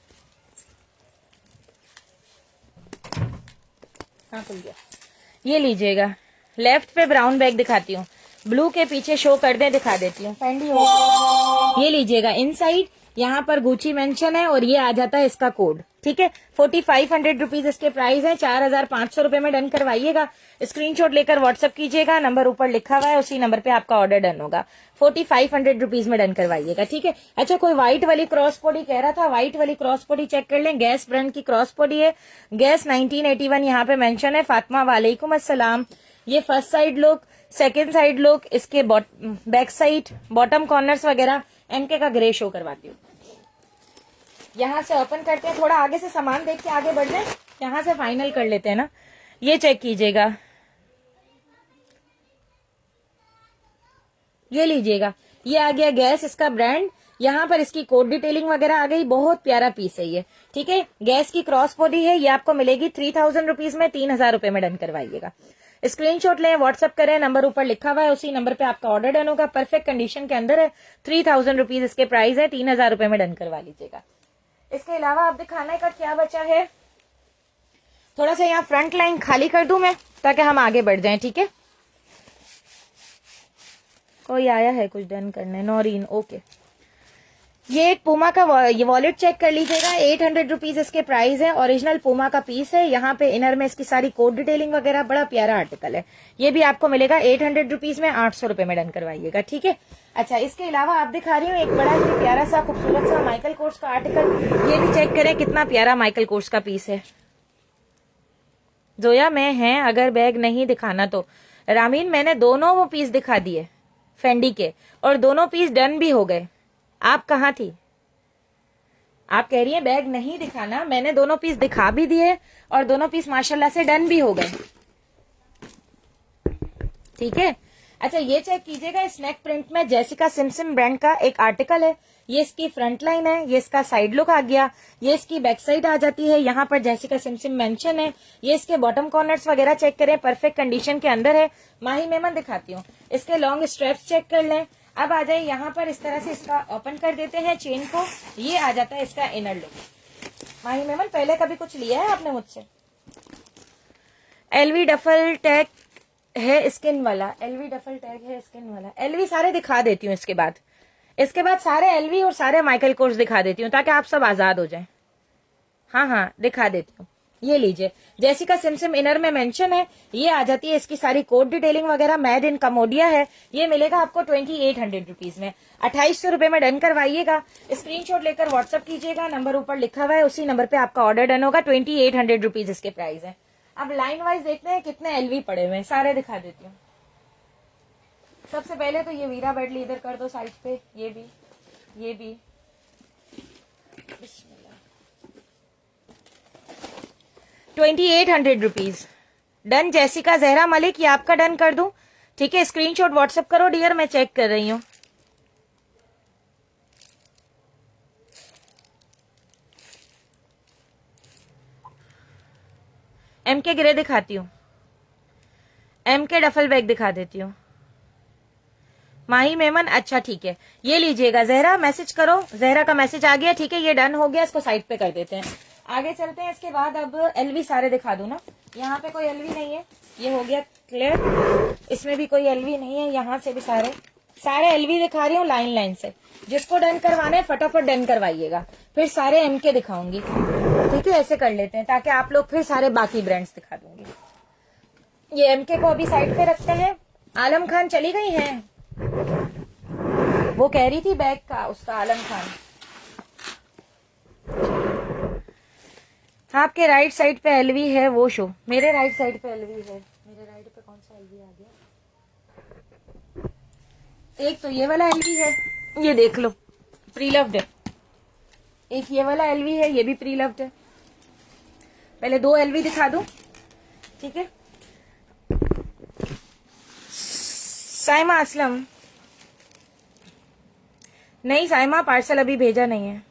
हाँ खुल गया। ये लीजिएगा, लेफ्ट पे ब्राउन बैग दिखाती हूँ, ब्लू के पीछे शो कर दे, दिखा देती हूँ, फेंडी हो। ये लीजिएगा, इनसाइड यहाँ पर गुची मेंशन है और ये आ जाता है इसका कोड, ठीक है। 4500 रुपीज इसके प्राइस है। 4500 रुपए में डन करवाइएगा। स्क्रीनशॉट लेकर व्हाट्सएप कीजिएगा, नंबर ऊपर लिखा हुआ है, उसी नंबर पे आपका ऑर्डर डन होगा। 4500 रुपीज में डन करवाइएगा, ठीक है। अच्छा कोई व्हाइट वाली क्रॉस बॉडी कह रहा था, व्हाइट वाली क्रॉस बॉडी चेक कर लें, गैस ब्रांड की क्रॉस बॉडी है, गैस 1981 यहाँ पे मेंशन है। फातिमा वालेकुम अस्सलाम। ये first side look, second side look, इसके बैक साइड, बॉटम कॉर्नर्स वगैरह एमके का ग्रे शो करवाती हूँ। यहाँ से ओपन करते हैं, थोड़ा आगे से सामान देख के आगे बढ़ जाए, यहाँ से फाइनल कर लेते हैं ना। ये चेक कीजिएगा, ये लीजिएगा, ये आ गया गैस इसका ब्रांड, यहाँ पर इसकी कोड डिटेलिंग वगैरह आ गई, बहुत प्यारा पीस है ये, ठीक है। गैस की क्रॉस बॉडी है, ये आपको मिलेगी 3000 रुपीज में, 3000 रुपए में डन करवाइएगा। स्क्रीनशॉट लें, व्हाट्सएप करें, नंबर ऊपर लिखा हुआ है, उसी नंबर पे आपका ऑर्डर डन होगा। परफेक्ट कंडीशन के अंदर है, 3000 रुपीज इसके प्राइस है, 3000 रुपए में डन करवा लीजिएगा। इसके अलावा आप दिखाने का क्या बचा है? थोड़ा सा यहाँ फ्रंट लाइन खाली कर दूं मैं, ताकि हम आगे बढ़ जाएं, ठीक है। कोई आया है कुछ डन करने? नौरीन, ओके। ये एक पूमा का ये वॉलेट चेक कर लीजिएगा, 800 रुपीज इसके प्राइस है, ओरिजिनल पूमा का पीस है। यहाँ पे इनर में इसकी सारी कोड डिटेलिंग वगैरह, बड़ा प्यारा आर्टिकल है। ये भी आपको मिलेगा 800 रुपीज में, 800 रुपए में डन करवाइएगा, ठीक है। अच्छा इसके अलावा आप दिखा रही हूँ एक बड़ा ही प्यारा सा खूबसूरत सा माइकल कोर्स का आर्टिकल, ये भी चेक करें, कितना प्यारा माइकल कोर्स का पीस है। जोया में है, अगर बैग नहीं दिखाना तो। रामीन मैंने दोनों वो पीस दिखा दिए फेंडी के, और दोनों पीस डन भी हो गए। आप कहाँ थी? आप कह रही हैं बैग नहीं दिखाना, मैंने दोनों पीस दिखा भी दिए और दोनों पीस माशाल्लाह से डन भी हो गए, ठीक है। अच्छा ये चेक कीजिएगा, स्नैक प्रिंट में जेसिका सिमसिम ब्रांड का एक आर्टिकल है। ये इसकी फ्रंट लाइन है, ये इसका साइड लुक आ गया, ये इसकी बैक साइड आ जाती है, यहाँ पर जेसिका सिमसिम मेंशन है। ये इसके बॉटम कॉर्नर्स वगैरह चेक करें, परफेक्ट कंडीशन के अंदर है। माही मेमन दिखाती हूँ, इसके लॉन्ग स्ट्रेप्स चेक कर लें। अब आ जाए यहाँ पर, इस तरह से इसका ओपन कर देते हैं चेन को, ये आ जाता है इसका इनर लुक। माही मेमन पहले कभी कुछ लिया है आपने मुझसे? एलवी डफल टैग है स्किन वाला, एलवी डफल टैग है स्किन वाला, एलवी सारे दिखा देती हूँ इसके बाद सारे एलवी और सारे माइकल कोर्स दिखा देती हूँ, ताकि आप सब आजाद हो जाएं। हाँ हाँ दिखा देती हूँ, ये लीजिए, जैसिका सिमसिम इनर में मेंशन है, ये आ जाती है इसकी सारी कोड डिटेलिंग वगैरह, मेड इन कमोडिया है। ये मिलेगा आपको 2800 रुपीज में। 2800 रुपए में डन करवाइएगा। स्क्रीनशॉट लेकर व्हाट्सअप कीजिएगा, नंबर ऊपर लिखा हुआ है, उसी नंबर पे आपका ऑर्डर डन होगा। 2800 रुपीज इसके प्राइस है। अब लाइन वाइज देखते हैं कितने एलवी पड़े हुए हैं, सारे दिखा देती हूँ। सबसे पहले तो ये वीरा बेडली इधर कर दो साइड पे, ये भी 2800 rupees done. Jessica Zahra Malik, ये आपका डन कर दूं? ठीक है, स्क्रीनशॉट व्हाट्सएप करो डियर, मैं चेक कर रही हूँ। एम के ग्रे दिखाती हूँ, एम के डफल बैग दिखा देती हूँ। माही मेमन, अच्छा ठीक है, ये लीजिएगा। जहरा मैसेज करो, जहरा का मैसेज आ गया। ठीक है, ये डन हो गया, इसको साइड पे कर देते हैं। आगे चलते हैं। इसके बाद अब एलवी सारे दिखा दूं ना। यहाँ पे कोई एलवी नहीं है, ये हो गया क्लियर। इसमें भी कोई एलवी नहीं है, यहाँ से भी सारे एलवी दिखा रही हूँ लाइन लाइन से। जिसको डन करवाना है फटाफट डन करवाइएगा, फिर सारे एम के दिखाऊंगी। ठीक है, ऐसे कर लेते हैं ताकि आप लोग फिर सारे बाकी ब्रांड्स दिखा दूंगी। ये एम के को अभी साइड पे रखते हैं। आलम खान चली गई है, वो कह रही थी बैग का उसका, आलम खान। आपके राइट साइड पे एलवी है, वो शो। मेरे राइट साइड पे एलवी है, मेरे राइट पे कौन सा एलवी आ गया? एक तो ये वाला एलवी है, ये देख लो, प्री लव्ड है। एक ये वाला एलवी है, ये भी प्री लव्ड है। पहले 2 एलवी दिखा दूं, ठीक है। साइमा असलम, नहीं साइमा पार्सल अभी भेजा नहीं है,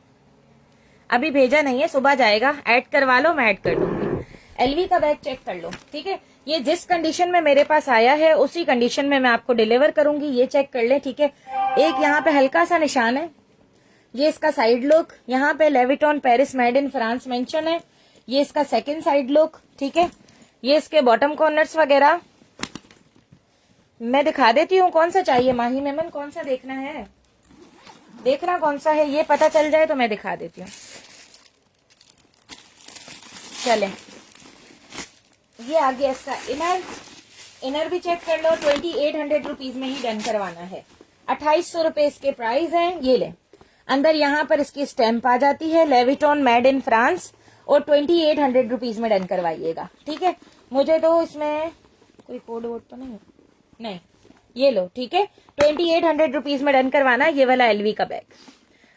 अभी भेजा नहीं है, सुबह जाएगा। ऐड करवा लो, मैं ऐड कर दूंगी। एलवी का बैग चेक कर लो, ठीक है। ये जिस कंडीशन में मेरे पास आया है उसी कंडीशन में मैं आपको डिलीवर करूंगी, ये चेक कर ले, ठीक है। एक यहाँ पे हल्का सा निशान है, ये इसका साइड लुक। यहाँ पे लेविटॉन Paris made in France mention है, ये इसका सेकंड साइड लुक, ठीक है। ये इसके बॉटम कॉर्नर्स वगैरह मैं दिखा देती हूँ। कौन सा चाहिए माही मेमन, कौन सा देखना है? देखना कौन सा है, ये पता चल जाए तो मैं दिखा देती हूँ। चले, ये आ गया इसका इनर भी चेक कर लो। 2800 रुपीज में ही डन करवाना है। 2800 रुपए इसके प्राइस हैं। ये ले, अंदर यहाँ पर इसकी स्टैंप आ जाती है, लेविटॉन मेड इन फ्रांस, और 2800 रुपीज में डन करवाइएगा, ठीक है। मुझे तो इसमें कोई कोड वोड तो नहीं है, नहीं, ये लो, ठीक है। 2800 रुपीज में डन करवाना। ये वाला एलवी का बैग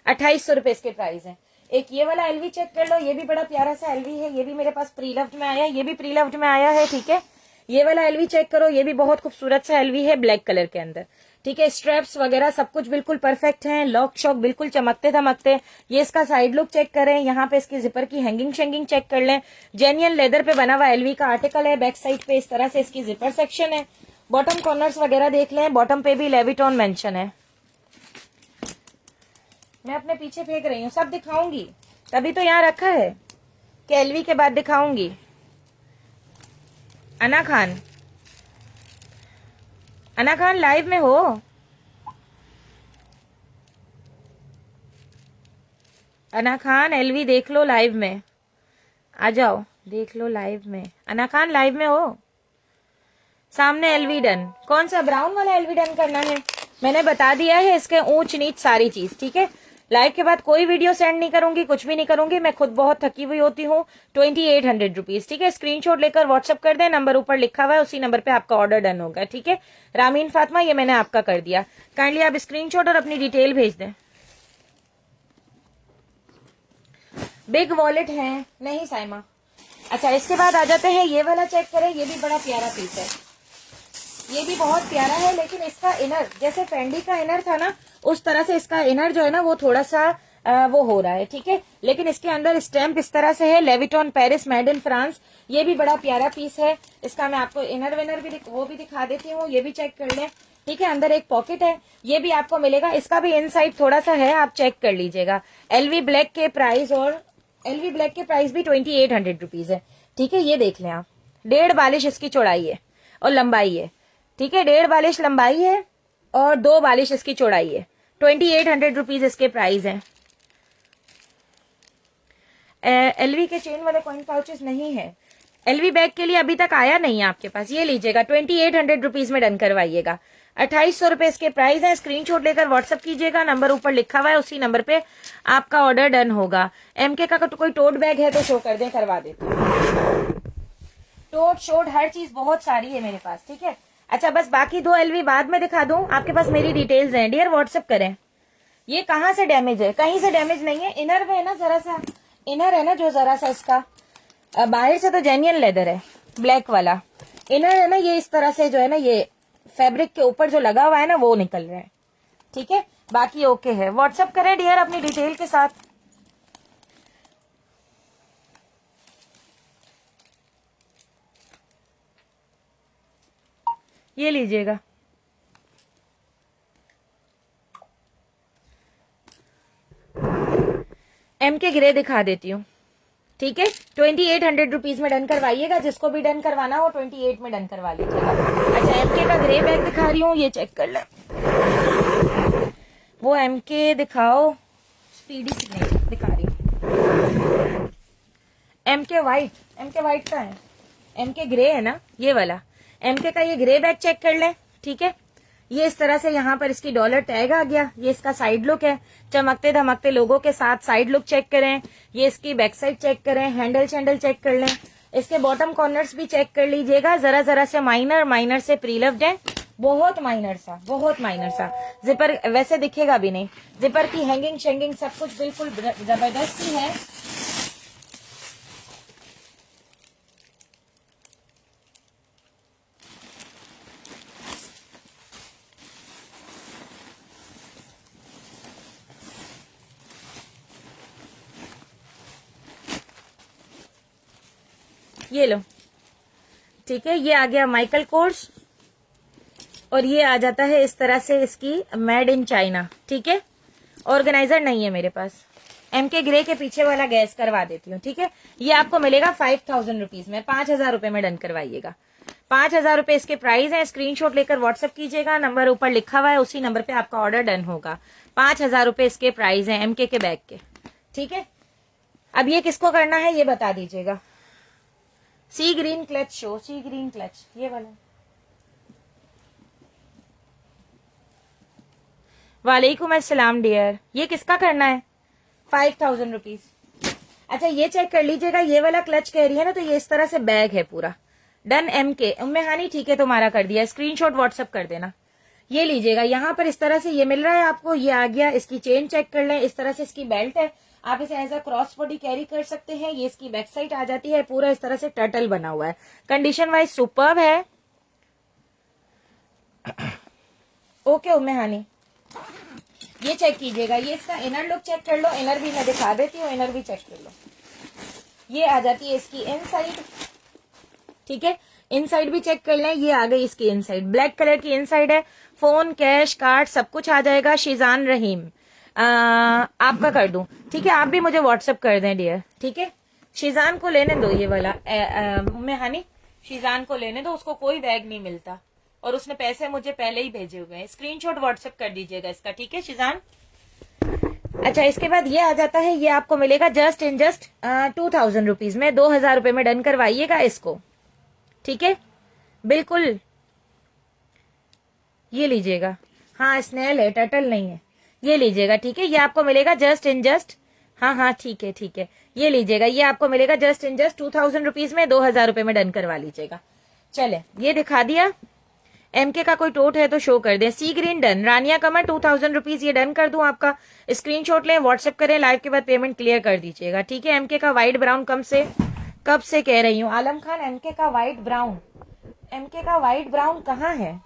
2800 रुपए इसके प्राइस है। एक ये वाला एलवी चेक कर लो, ये भी बड़ा प्यारा सा एलवी है, ये भी मेरे पास प्री लव्ड में आया, ये भी प्री लव्ड में आया है, ठीक है। ये वाला एलवी चेक करो, ये भी बहुत खूबसूरत सा एलवी है, ब्लैक कलर के अंदर, ठीक है। स्ट्रैप्स वगैरह सब कुछ बिल्कुल परफेक्ट है, लॉक शॉक बिल्कुल चमकते धमकते। ये इसका साइड लुक चेक करें, यहाँ पे इसकी जिपर की हैंगिंग शेंगिंग चेक कर लें। जेन्युइन लेदर पे बना हुआ एलवी का आर्टिकल है। बैक साइड पे इस तरह से इसकी जिपर सेक्शन है। बॉटम कॉर्नर्स वगैरह देख लें, बॉटम पे भी लेविटॉन मेंशन है। मैं अपने पीछे फेंक रही हूँ, सब दिखाऊंगी, तभी तो यहाँ रखा है कि एलवी के बाद दिखाऊंगी। अना खान, अना खान लाइव में हो? अना खान एलवी देख लो लाइव में, आ जाओ देख लो लाइव में। अना खान लाइव में हो? सामने एलवी डन, कौन सा ब्राउन वाला एलवी डन करना है? मैंने बता दिया है इसके ऊंच नीच सारी चीज, ठीक है। लाइव के बाद कोई वीडियो सेंड नहीं करूंगी, कुछ भी नहीं करूंगी, मैं खुद बहुत थकी हुई होती हूँ। 2800 रुपीज, ठीक है। स्क्रीनशॉट लेकर व्हाट्सअप कर दें, नंबर ऊपर लिखा हुआ है, उसी नंबर पे आपका ऑर्डर डन होगा, ठीक है। रामीन फातिमा, ये मैंने आपका कर दिया, काइंडली आप स्क्रीनशॉट और अपनी डिटेल भेज दें। बिग वॉलेट है नहीं साइमा? अच्छा, इसके बाद आ जाते हैं, ये वाला चेक करें, ये भी बड़ा प्यारा पीस है, ये भी बहुत प्यारा है। लेकिन इसका इनर जैसे फेंडी का इनर था ना, उस तरह से इसका इनर जो है ना वो थोड़ा सा वो हो रहा है, ठीक है। लेकिन इसके अंदर स्टैम्प इस तरह से है, लेविटॉन पेरिस मेड इन फ्रांस। ये भी बड़ा प्यारा पीस है। इसका मैं आपको इनर विनर भी वो भी दिखा देती हूँ, ये भी चेक कर लें, ठीक है। अंदर एक पॉकेट है, ये भी आपको मिलेगा, इसका भी इनसाइड थोड़ा सा है, आप चेक कर लीजिएगा। एलवी ब्लैक के प्राइस भी 2800 रुपीज है, ठीक है। ये देख लें आप, 1.5 बालिश इसकी चौड़ाई है और लंबाई है, ठीक है। 1.5 बालिश लंबाई है और 2 बालिश इसकी चौड़ाई है। 2800 रुपीज इसके प्राइस हैं। एलवी के चेन वाले कॉइन पाउचेस नहीं है। एलवी बैग के लिए अभी तक आया नहीं है आपके पास। ये लीजिएगा 2800 रुपीज में डन करवाइएगा। 2800 रुपए इसके प्राइस है। स्क्रीनशॉट लेकर व्हाट्सअप कीजिएगा, नंबर ऊपर लिखा हुआ है, उसी नंबर पे आपका ऑर्डर डन होगा। एमके का कोई टोट बैग है तो शो कर दें, करवा देते हैं। टोट शोट हर चीज बहुत सारी है मेरे पास, ठीक है। अच्छा बस बाकी 2 एलवी बाद में दिखा दूं, आपके पास मेरी डिटेल्स हैं डियर, व्हाट्सअप करें। ये कहाँ से डैमेज है? कहीं से डैमेज नहीं है, इनर में है ना, जरा सा इनर है ना जो जरा सा इसका, बाहर से तो जेन्युइन लेदर है ब्लैक वाला, इनर है ना ये इस तरह से जो है ना ये फैब्रिक के ऊपर जो लगा हुआ है ना वो निकल रहा है, ठीक है। बाकी ओके है। व्हाट्सअप करें डियर अपनी डिटेल के साथ। ये लीजिएगा, एम के ग्रे दिखा देती हूँ, ठीक है। 2800 रुपीज में डन करवाइएगा, जिसको भी डन करवाना हो 28 में डन करवा लीजिएगा। अच्छा एमके का ग्रे बैग दिखा रही हूँ, ये चेक कर लें। वो एमके दिखाओ, स्पीडी सिग्नेचर दिखा रही हूँ। एमके वाइट का है, एमके ग्रे है ना ये वाला। एमके का ये ग्रे बैग चेक कर लें, ठीक है। ये इस तरह से यहाँ पर इसकी डॉलर टैग आ गया। ये इसका साइड लुक है, चमकते धमकते लोगों के साथ साइड लुक चेक करें। ये इसकी बैक साइड चेक करें, हैंडल चैंडल चेक कर लें, इसके बॉटम कॉर्नर्स भी चेक कर लीजिएगा। जरा जरा से माइनर से प्रीलव्ड है, बहुत माइनर सा। जिपर वैसे दिखेगा भी नहीं, जिपर की हैंगिंग शेंगिंग सब कुछ बिल्कुल जबरदस्त ही है। ये लो, ठीक है। ये आ गया माइकल कोर्स और ये आ जाता है इस तरह से इसकी मेड इन चाइना, ठीक है। ऑर्गेनाइजर नहीं है मेरे पास। एमके ग्रे के पीछे वाला गैस करवा देती हूँ, ठीक है। ये आपको मिलेगा 5000 रुपीज में, 5000 रुपए में डन करवाइएगा। 5000 रुपए इसके प्राइस है। स्क्रीनशॉट लेकर व्हाट्सएप कीजिएगा, नंबर ऊपर लिखा हुआ है, उसी नंबर पे आपका ऑर्डर डन होगा। 5000 रुपए इसके प्राइस है एमके के बैग के, ठीक है। अब ये किसको करना है ये बता दीजिएगा। सी ग्रीन क्लच शो, सी ग्रीन क्लच ये वाला। वालेकुम अस्सलाम डियर, ये किसका करना है? 5000 रुपीज। अच्छा ये चेक कर लीजिएगा, ये वाला क्लच कह रही है ना, तो ये इस तरह से बैग है पूरा। डन एमके उम्मे हानी, ठीक है तुम्हारा कर दिया। स्क्रीनशॉट व्हाट्सएप कर देना। ये लीजिएगा, यहाँ पर इस तरह से ये मिल रहा है आपको, ये आ गया। इसकी चेन चेक कर लें, इस तरह से इसकी बेल्ट है, आप इसे as a cross body carry कर सकते हैं। ये इसकी बैक साइड आ जाती है, पूरा इस तरह से टर्टल बना हुआ है। कंडीशन वाइज सुपर्ब है। ओके उम्मे हानी, ये चेक कीजिएगा। ये इसका इनर लुक चेक कर लो, इनर भी मैं दिखा देती हूँ, इनर भी चेक कर लो। ये आ जाती है इसकी इनसाइड, ठीक है। इनसाइड भी चेक कर लें, ये आ गई इसकी इनसाइड, ब्लैक कलर की इनसाइड है। फोन, कैश, कार्ड सब कुछ आ जाएगा। शीजान रहीम आपका कर दूं, ठीक है। आप भी मुझे व्हाट्सएप कर दें डियर, ठीक है। शीजान को लेने दो ये वाला, उम्मे हानी शीजान को लेने दो, उसको कोई बैग नहीं मिलता और उसने पैसे मुझे पहले ही भेजे हुए हैं। स्क्रीनशॉट व्हाट्सएप कर दीजिएगा इसका, ठीक है शीजान। अच्छा इसके बाद ये आ जाता है, ये आपको मिलेगा जस्ट 2000 रुपीज में। 2000 रुपए में डन करवाइएगा इसको, ठीक है। बिल्कुल ये लीजिएगा, हाँ स्नेल है, टर्टल नहीं है। ये लीजिएगा, ठीक है। ये आपको मिलेगा जस्ट हाँ ठीक है। ये लीजिएगा, ये आपको मिलेगा जस्ट 2000 रुपीज में। 2000 रुपए में डन करवा लीजिएगा। चले ये दिखा दिया। एमके का कोई टोट है तो शो कर दें। सी ग्रीन डन। रानिया कमर 2000 रुपीज, ये डन कर दूं आपका। स्क्रीनशॉट लें, व्हाट्सएप करें, लाइव के बाद पेमेंट क्लियर कर दीजिएगा, ठीक है। एमके का व्हाइट ब्राउन कब से कह रही हूँ। आलम खान एमके का व्हाइट ब्राउन कहाँ है?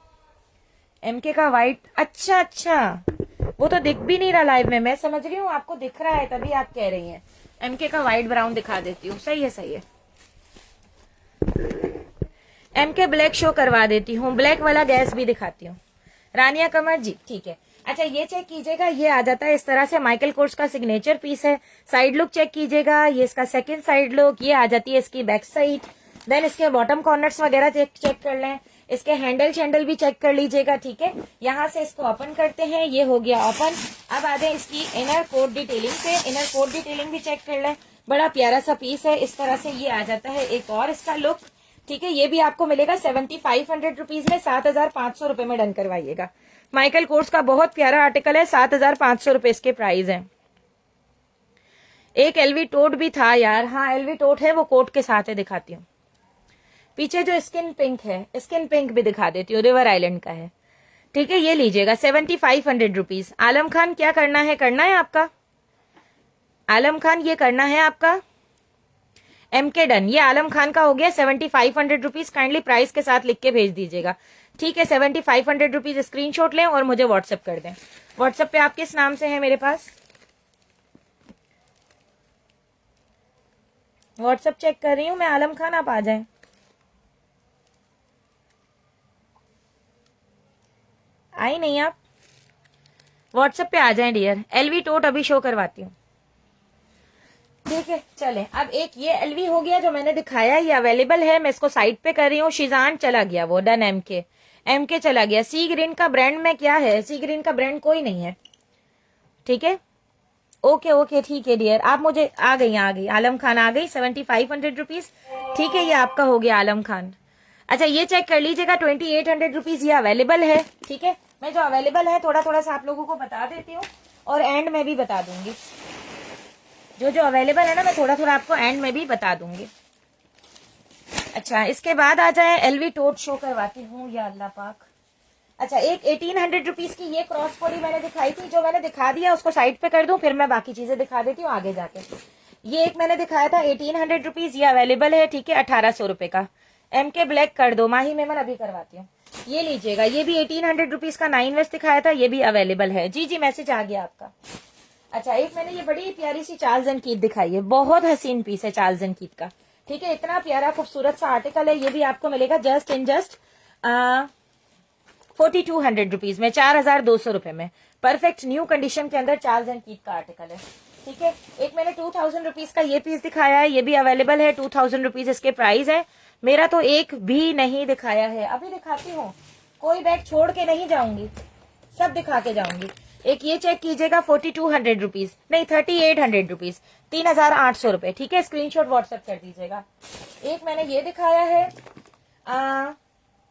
एमके का व्हाइट, अच्छा वो तो दिख भी नहीं रहा लाइव में। मैं समझ रही हूँ आपको दिख रहा है तभी आप कह रही हैं। एमके का व्हाइट ब्राउन दिखा देती हूँ, सही है। एमके ब्लैक शो करवा देती हूँ, ब्लैक वाला गैस भी दिखाती हूँ। रानिया कमर जी, ठीक है। अच्छा ये चेक कीजिएगा, ये आ जाता है इस तरह से, माइकल कोर्स का सिग्नेचर पीस है। साइड लुक चेक कीजिएगा, ये इसका सेकंड साइड लुक। ये आ जाती है इसकी बैक साइड। देन इसके बॉटम कॉर्नर्स वगैरह चेक कर लें, इसके हैंडल भी चेक कर लीजिएगा, ठीक है। यहाँ से इसको ओपन करते हैं, ये हो गया ओपन। अब आ जाए इसकी इनर कोट डिटेलिंग पे, इनर कोट डिटेलिंग भी चेक कर लें। बड़ा प्यारा सा पीस है। इस तरह से ये आ जाता है एक और इसका लुक। ठीक है, ये भी आपको मिलेगा 7500 रुपीज में, 7500 रुपए में डन करवाइएगा। माइकल कोर्स का बहुत प्यारा आर्टिकल है, 7500 रुपए इसके प्राइस है। एक एलवी टोट भी था यार, हाँ एलवी टोट है, वो कोट के साथ है, दिखाती हूँ। पीछे जो स्किन पिंक है, स्किन पिंक भी दिखा देती हूँ, रिवर आइलैंड का है। ठीक है, ये लीजिएगा 7500 रुपीज। आलम खान क्या करना है आपका, आलम खान ये करना है आपका एमके डन। ये आलम खान का हो गया 7500 रुपीज। काइंडली प्राइस के साथ लिख के भेज दीजिएगा। ठीक है, 7500 रुपीज स्क्रीनशॉट लें और मुझे व्हाट्सएप कर दें। व्हाट्सएप पे आप किस नाम से हैं मेरे पास, व्हाट्सएप चेक कर रही हूं मैं। आलम खान आप आ जाएं। आई नहीं आप, व्हाट्सएप पे आ जाएं डियर। एलवी टोट अभी शो करवाती हूँ। ठीक है, चले अब एक ये एलवी हो गया जो मैंने दिखाया, ये अवेलेबल है, मैं इसको साइड पे कर रही हूँ। शिजान चला गया, वो डन एमके चला गया। सी ग्रीन का ब्रांड में क्या है, सी ग्रीन का ब्रांड कोई नहीं है। ठीक है, ओके ठीक है डियर, आप मुझे आ गई आलम खान आ गई 7500 रुपीज। ठीक है, ये आपका हो गया आलम खान। अच्छा ये चेक कर लीजिएगा 2800 रुपीज ये अवेलेबल है। ठीक है, मैं जो अवेलेबल है थोड़ा थोड़ा सा आप लोगों को बता देती हूँ और एंड में भी बता दूंगी। जो अवेलेबल है ना, मैं थोड़ा थोड़ा आपको एंड में भी बता दूंगी। अच्छा, इसके बाद आ जाए एलवी टोट शो करवाती हूँ, या अल्लाह पाक। अच्छा, एक 1800 रुपीज की ये क्रॉस बॉडी मैंने दिखाई थी, जो मैंने दिखा दिया उसको साइड पे कर दूं, फिर मैं बाकी चीजें दिखा देती हूँ आगे जाके। ये एक मैंने दिखाया था 1800 रुपीज, ये अवेलेबल है। ठीक है, 1800 रुपए का एमके ब्लैक कर दो, माही मेमन अभी करवाती हूँ। ये लीजिएगा, ये भी 1800 रुपीज का 9 वेस्ट दिखाया था, ये भी अवेलेबल है। जी मैसेज आ गया आपका। अच्छा, एक मैंने ये बड़ी प्यारी सी चार्ल्स एंड कीथ दिखाई है, बहुत हसीन पीस है चार्ल्स एंड कीथ का। ठीक है, इतना प्यारा खूबसूरत सा आर्टिकल है, ये भी आपको मिलेगा जस्ट 4200 रुपीज में, 4200 रुपए में। परफेक्ट न्यू कंडीशन के अंदर चार्ल्स एंड कीथ का आर्टिकल है। ठीक है, एक मैंने 2000 रुपीज का ये पीस दिखाया है, ये भी अवेलेबल है, 2000 रुपीज इसके प्राइस है। मेरा तो एक भी नहीं दिखाया है, अभी दिखाती हूँ, कोई बैग छोड़ के नहीं जाऊंगी, सब दिखा के जाऊंगी। एक ये चेक कीजिएगा 4200 रुपीज, नहीं 3800 रुपीज, 3800 रुपए। ठीक है, स्क्रीनशॉट व्हाट्सएप कर दीजिएगा। एक मैंने ये दिखाया है,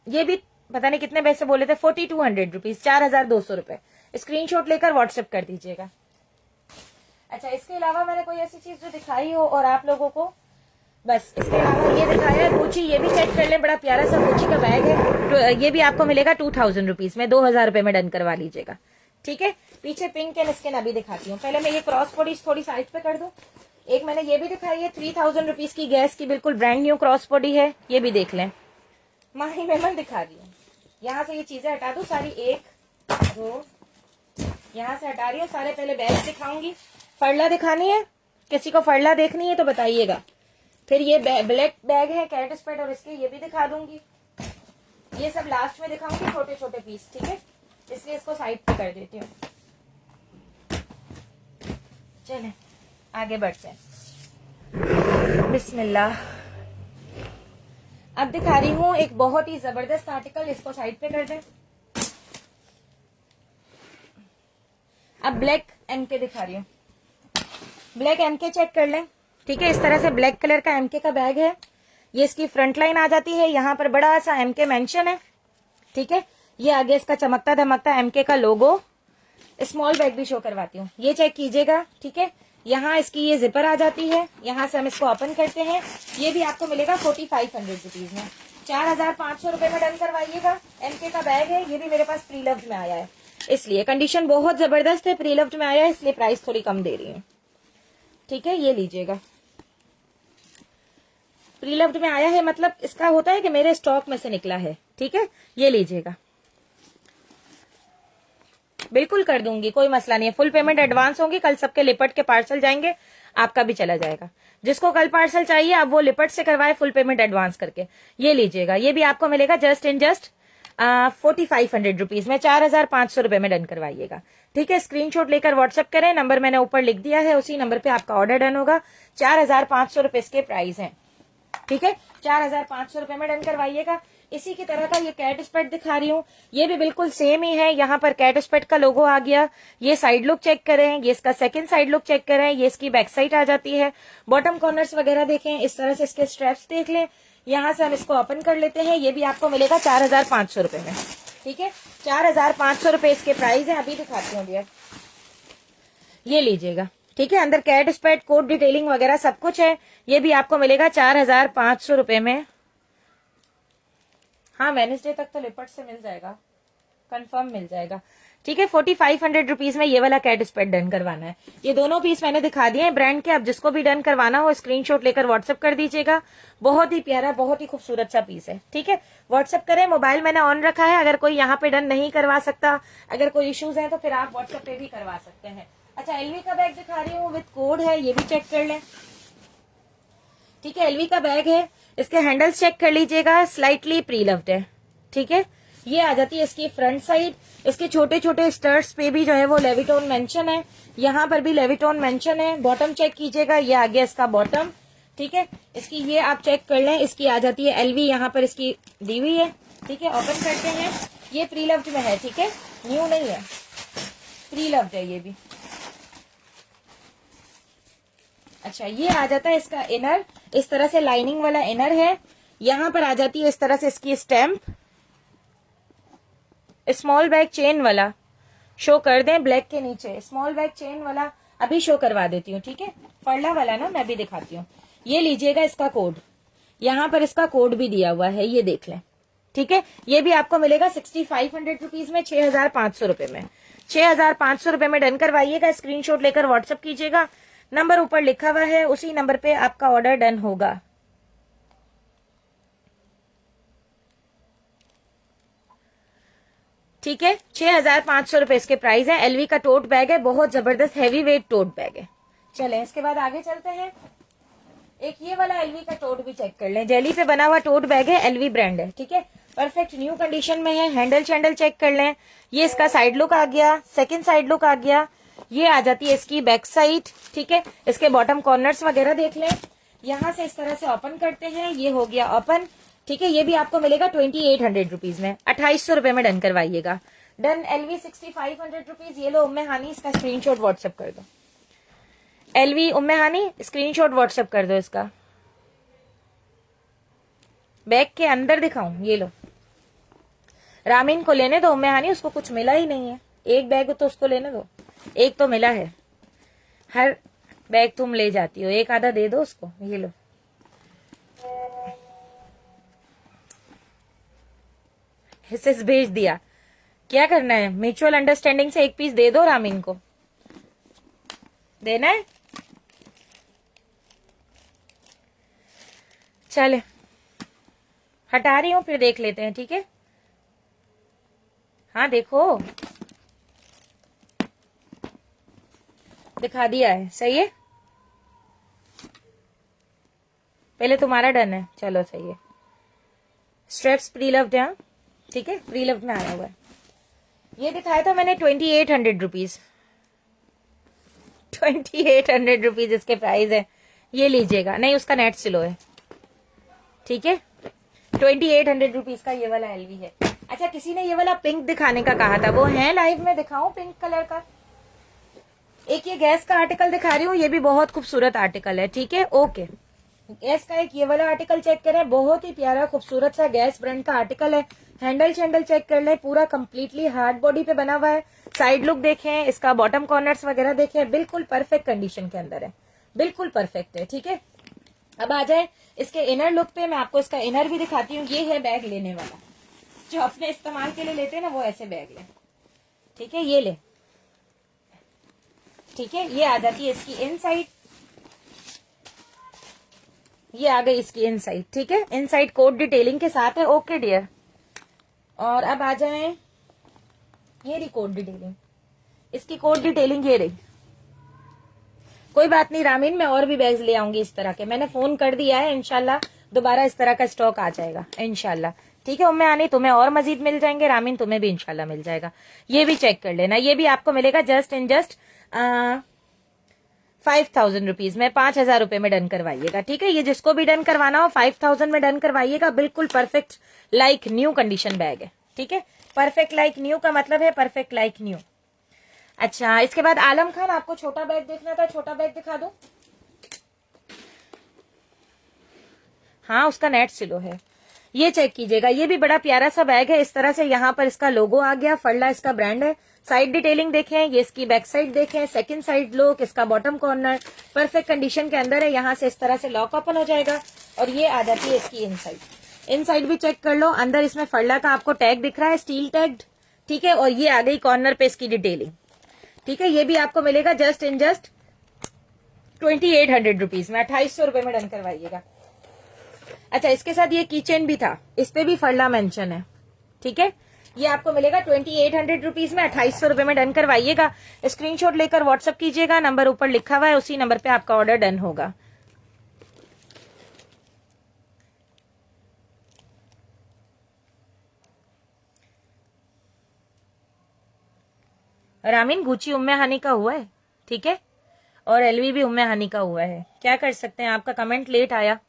ये भी पता नहीं कितने पैसे बोले थे, 4200 रुपीज, 4200 रुपए। स्क्रीनशॉट लेकर व्हाट्सएप कर दीजिएगा। अच्छा, इसके अलावा मैंने कोई ऐसी चीज जो दिखाई हो और आप लोगों को, बस इसके अलावा ये दिखाया है गुची, ये भी चेक कर लें, बड़ा प्यारा सा गुची का बैग है। तो ये भी आपको मिलेगा 2000 रुपीज में, 2000 रुपए में डन करवा लीजिएगा। ठीक है, पीछे पिंक एंड स्किन अभी दिखाती हूँ, पहले मैं ये क्रॉस बॉडी थोड़ी साइड पे कर दूं। एक मैंने ये भी दिखाई है 3000 रुपीज की, गैस की बिल्कुल ब्रांड न्यू क्रॉस बॉडी है, ये भी देख लें। माही मेमन दिखा दी हूँ, यहाँ से ये चीजें हटा दू सारी, 1 2 यहाँ से हटा रही हूँ सारे। पहले बैग दिखाऊंगी, फरला दिखानी है, किसी को फरला देखनी है तो बताइएगा। फिर ये ब्लैक बैग है कैट स्पेड, और इसके ये भी दिखा दूंगी। ये सब लास्ट में दिखाऊंगी, छोटे छोटे पीस। ठीक है, इसलिए इसको साइड पे कर देती हूँ। चलें आगे बढ़ते हैं, बिस्मिल्लाह। अब दिखा रही हूँ एक बहुत ही जबरदस्त आर्टिकल, इसको साइड पे कर दें। अब ब्लैक एमके दिखा रही हूँ, ब्लैक एमके चेक कर लें। ठीक है, इस तरह से ब्लैक कलर का एमके का बैग है, ये इसकी फ्रंट लाइन आ जाती है, यहाँ पर बड़ा सा एमके मेंशन है। ठीक है, ये आगे इसका चमकता धमकता एमके का लोगो। स्मॉल बैग भी शो करवाती हूँ, ये चेक कीजिएगा। ठीक है, यहाँ इसकी ये जिपर आ जाती है, यहाँ से हम इसको ओपन करते हैं। ये भी आपको मिलेगा 4500 रुपीज में, 4500 रुपए में डन करवाइएगा। एमके का बैग है, ये भी मेरे पास प्री लव्ड में आया है, इसलिए कंडीशन बहुत जबरदस्त है, प्री लव्ड में आया है इसलिए प्राइस थोड़ी कम दे रही हूँ। ठीक है, ये लीजिएगा, प्री लव्ड में आया है, मतलब इसका होता है कि मेरे स्टॉक में से निकला है। ठीक है, ये लीजिएगा, बिल्कुल कर दूंगी, कोई मसला नहीं है। फुल पेमेंट एडवांस होगी, कल सबके लिपट के पार्सल जाएंगे, आपका भी चला जाएगा। जिसको कल पार्सल चाहिए आप वो लिपट से करवाए फुल पेमेंट एडवांस करके। ये लीजिएगा, ये भी आपको मिलेगा जस्ट 4500 रुपीज में, 4500 रुपए में डन करवाइएगा। ठीक है, स्क्रीनशॉट लेकर व्हाट्सएप करें, नंबर मैंने ऊपर लिख दिया है, उसी नंबर पे आपका ऑर्डर डन होगा। 4500 रुपए इसके प्राइस हैं। ठीक है, 4500 रुपए में डन करवाइएगा। इसी की तरह का ये कैट स्पेट दिखा रही हूँ, ये भी बिल्कुल सेम ही है। यहाँ पर कैट स्पेट का लोगो आ गया। ये साइड लुक चेक करें, ये इसका सेकंड साइड लुक चेक करें, ये इसकी बैक साइड आ जाती है। बॉटम कॉर्नर्स वगैरह देखें, इस तरह से इसके स्ट्रेप्स देख लें। यहाँ से हम इसको ओपन कर लेते हैं। ये भी आपको मिलेगा 4500 रुपए में, ठीक है। 4500 रुपए इसके प्राइस है। अभी दिखाती हूँ भैया, ये लीजिएगा, ठीक है। अंदर कैट स्पेट कोड डिटेलिंग वगैरह सब कुछ है। ये भी आपको मिलेगा 4500 रुपए में। हाँ, वेडनेसडे तक तो लिपट से मिल जाएगा, कंफर्म मिल जाएगा, ठीक है। 4500 रुपीज में ये वाला कैट स्पेट डन करवाना है। ये दोनों पीस मैंने दिखा दिए हैं ब्रांड के। अब जिसको भी डन करवाना हो स्क्रीनशॉट लेकर व्हाट्सएप कर दीजिएगा। बहुत ही प्यारा, बहुत ही खूबसूरत सा पीस है, ठीक है। व्हाट्सएप करें, मोबाइल मैंने ऑन रखा है। अगर कोई यहाँ पे डन नहीं करवा सकता, अगर कोई इश्यूज है तो फिर आप व्हाट्सएप पे भी करवा सकते हैं। अच्छा, एलवी का बैग दिखा रही हूँ विद कोड है, ये भी चेक कर लें, ठीक है। एलवी का बैग है, इसके हैंडल्स चेक कर लीजिएगा, स्लाइटली प्री लव्ड है, ठीक है। ये आ जाती है इसकी फ्रंट साइड। इसके छोटे छोटे स्टर्ट्स पे भी जो है वो लेविटोन मेंशन है, यहाँ पर भी लेविटोन मेंशन है। बॉटम चेक कीजिएगा, ये आ गया इसका बॉटम, ठीक है। इसकी ये आप चेक कर लें, इसकी आ जाती है एलवी, यहाँ पर इसकी दी हुई है, ठीक है। ओपन करते हैं, ये प्री लव्ड में है, ठीक है, न्यू नहीं है, प्री लव्ड है ये भी। अच्छा, ये आ जाता है इसका इनर, इस तरह से लाइनिंग वाला इनर है। यहाँ पर आ जाती है इस तरह से इसकी स्टैम्प, स्मॉल बैग चेन वाला शो कर दें, ब्लैक के नीचे स्मॉल बैग चेन वाला अभी शो करवा देती हूँ, ठीक है। फरला वाला ना मैं भी दिखाती हूँ। ये लीजिएगा इसका कोड, यहाँ पर इसका कोड भी दिया हुआ है, ये देख लें, ठीक है। ये भी आपको मिलेगा 6500 रुपीज में, 6500 रुपए में। 6500 रुपए में डन करवाइएगा। स्क्रीनशॉट लेकर व्हाट्सएप कीजिएगा, नंबर ऊपर लिखा हुआ है, उसी नंबर पे आपका ऑर्डर डन होगा। ठीक है, 6500 रुपए इसके प्राइस है। एलवी का टोट बैग है, बहुत जबरदस्त हैवी वेट टोट बैग है। चलें इसके बाद आगे चलते हैं। एक ये वाला एलवी का टोट भी चेक कर लें, जेली पे बना हुआ टोट बैग है, एलवी ब्रांड है, ठीक है। परफेक्ट न्यू कंडीशन में है। हैंडल चैंडल चेक कर लें। ये इसका साइड लुक आ गया, सेकंड साइड लुक आ गया। ये आ जाती है इसकी बैक साइड, ठीक है। इसके बॉटम कॉर्नर्स वगैरह देख लें। यहाँ से इस तरह से ओपन करते हैं, ये हो गया ओपन, ठीक है। ये भी आपको मिलेगा 2800 रुपीज में, 2800 रुपए में डन करवाइएगा। डन। LV 6500 rupees. ये लो उम्मे हानी, इसका स्क्रीनशॉट व्हाट्सएप कर दो। LV Umme Hani, screenshot WhatsApp कर दो इसका। बैग के अंदर दिखाऊं, ये लो। रामीन को लेने दो उम्मे हानी, उसको कुछ मिला ही नहीं है। एक बैग तो उसको लेने दो, एक तो मिला है। हर बैग तुम ले जाती हो, एक आधा दे दो उसको। ये लो, हिस्सेस भेज दिया। क्या करना है, म्यूचुअल अंडरस्टैंडिंग से एक पीस दे दो, रामीन को देना है। चले हटा रही हूं, फिर देख लेते हैं, ठीक है। हाँ देखो, दिखा दिया है, सही है। पहले तुम्हारा डन है, चलो सही है। स्ट्रेप्स प्री लव्ड है, ठीक है, प्री लव्ड में आया हुआ है। ये दिखाया था मैंने 2800 रुपीज, 2800 रुपीज इसके प्राइस है। ये लीजिएगा, नहीं उसका नेट स्लो है, ठीक है। 2800 रुपीज का ये वाला एलवी है। अच्छा, किसी ने ये वाला पिंक दिखाने का कहा था, वो है लाइव में, दिखाऊं पिंक कलर का। एक ये गैस का आर्टिकल दिखा रही हूँ, ये भी बहुत खूबसूरत आर्टिकल है, ठीक है। ओके, गैस का एक ये वाला आर्टिकल चेक करें, बहुत ही प्यारा खूबसूरत सा गैस ब्रांड का आर्टिकल है। हैंडल चैंडल चेक कर लें, पूरा कंप्लीटली हार्ड बॉडी पे बना हुआ है। साइड लुक देखें, इसका बॉटम कॉर्नर्स वगैरह देखें, बिल्कुल परफेक्ट कंडीशन के अंदर है, बिल्कुल परफेक्ट है, ठीक है। अब आ जाए इसके इनर लुक पे, मैं आपको इसका इनर भी दिखाती हूँ। ये है बैग लेने वाला, जो अपने इस्तेमाल के लिए लेते हैं ना, वो ऐसे बैग ले, ठीक है। ये ले, ठीक है। ये आ जाती है इसकी इनसाइड, ये आ गई इसकी इनसाइड, ठीक है। इनसाइड कोड डिटेलिंग के साथ है। Okay dear. और अब आ जाए, ये रही कोड डिटेलिंग, इसकी कोड डिटेलिंग ये रही। कोई बात नहीं रामीन, मैं और भी बैग्स ले आऊंगी इस तरह के, मैंने फोन कर दिया है, इंशाल्लाह दोबारा इस तरह का स्टॉक आ जाएगा इंशाल्लाह, ठीक है। उम्मे आनी, तुम्हें और मजीद मिल जाएंगे, रामीन तुम्हें भी इंशाल्लाह मिल जाएगा। ये भी चेक कर लेना, ये भी आपको मिलेगा जस्ट इन जस्ट ₹5,000 में, 5,000 रुपए में डन करवाइएगा। ठीक है, ये जिसको भी डन करवाना हो 5,000 में डन करवाइएगा। बिल्कुल perfect like new condition bag है। ठीक है, परफेक्ट लाइक न्यू का मतलब है परफेक्ट लाइक न्यू। अच्छा, इसके बाद आलम खान, आपको छोटा बैग देखना था, छोटा बैग दिखा दो। हाँ, उसका नेट सिलो है। ये चेक कीजिएगा, ये भी बड़ा प्यारा सा बैग है। इस तरह से यहाँ पर इसका लोगो आ गया, फरला इसका ब्रांड है। साइड डिटेलिंग देखें, ये इसकी बैक साइड देखें, सेकंड साइड लुक, इसका बॉटम कॉर्नर परफेक्ट कंडीशन के अंदर है। यहाँ से इस तरह से लॉक ओपन हो जाएगा और ये आ जाती है इसकी इनसाइड। इनसाइड भी चेक कर लो, अंदर इसमें फरला का आपको टैग दिख रहा है, स्टील टैग्ड। ठीक है, और ये आ गई कॉर्नर पे इसकी डिटेलिंग। ठीक है, ये भी आपको मिलेगा जस्ट 2800 रुपीज में, 2800 रुपए में डन करवाइएगा। अच्छा, इसके साथ ये कीचेन भी था, इस पे भी फरला मेंशन है। ठीक है, ये आपको मिलेगा 2800 रुपीज में, 2800 रुपए में डन करवाइएगा। स्क्रीनशॉट लेकर व्हाट्सअप कीजिएगा, नंबर ऊपर लिखा हुआ है, उसी नंबर पे आपका ऑर्डर डन होगा। रामीन, गुची उम्मे हानि का हुआ है। ठीक है, और एलवी भी उम्मे हानि का हुआ है। क्या कर सकते हैं, आपका कमेंट लेट आया।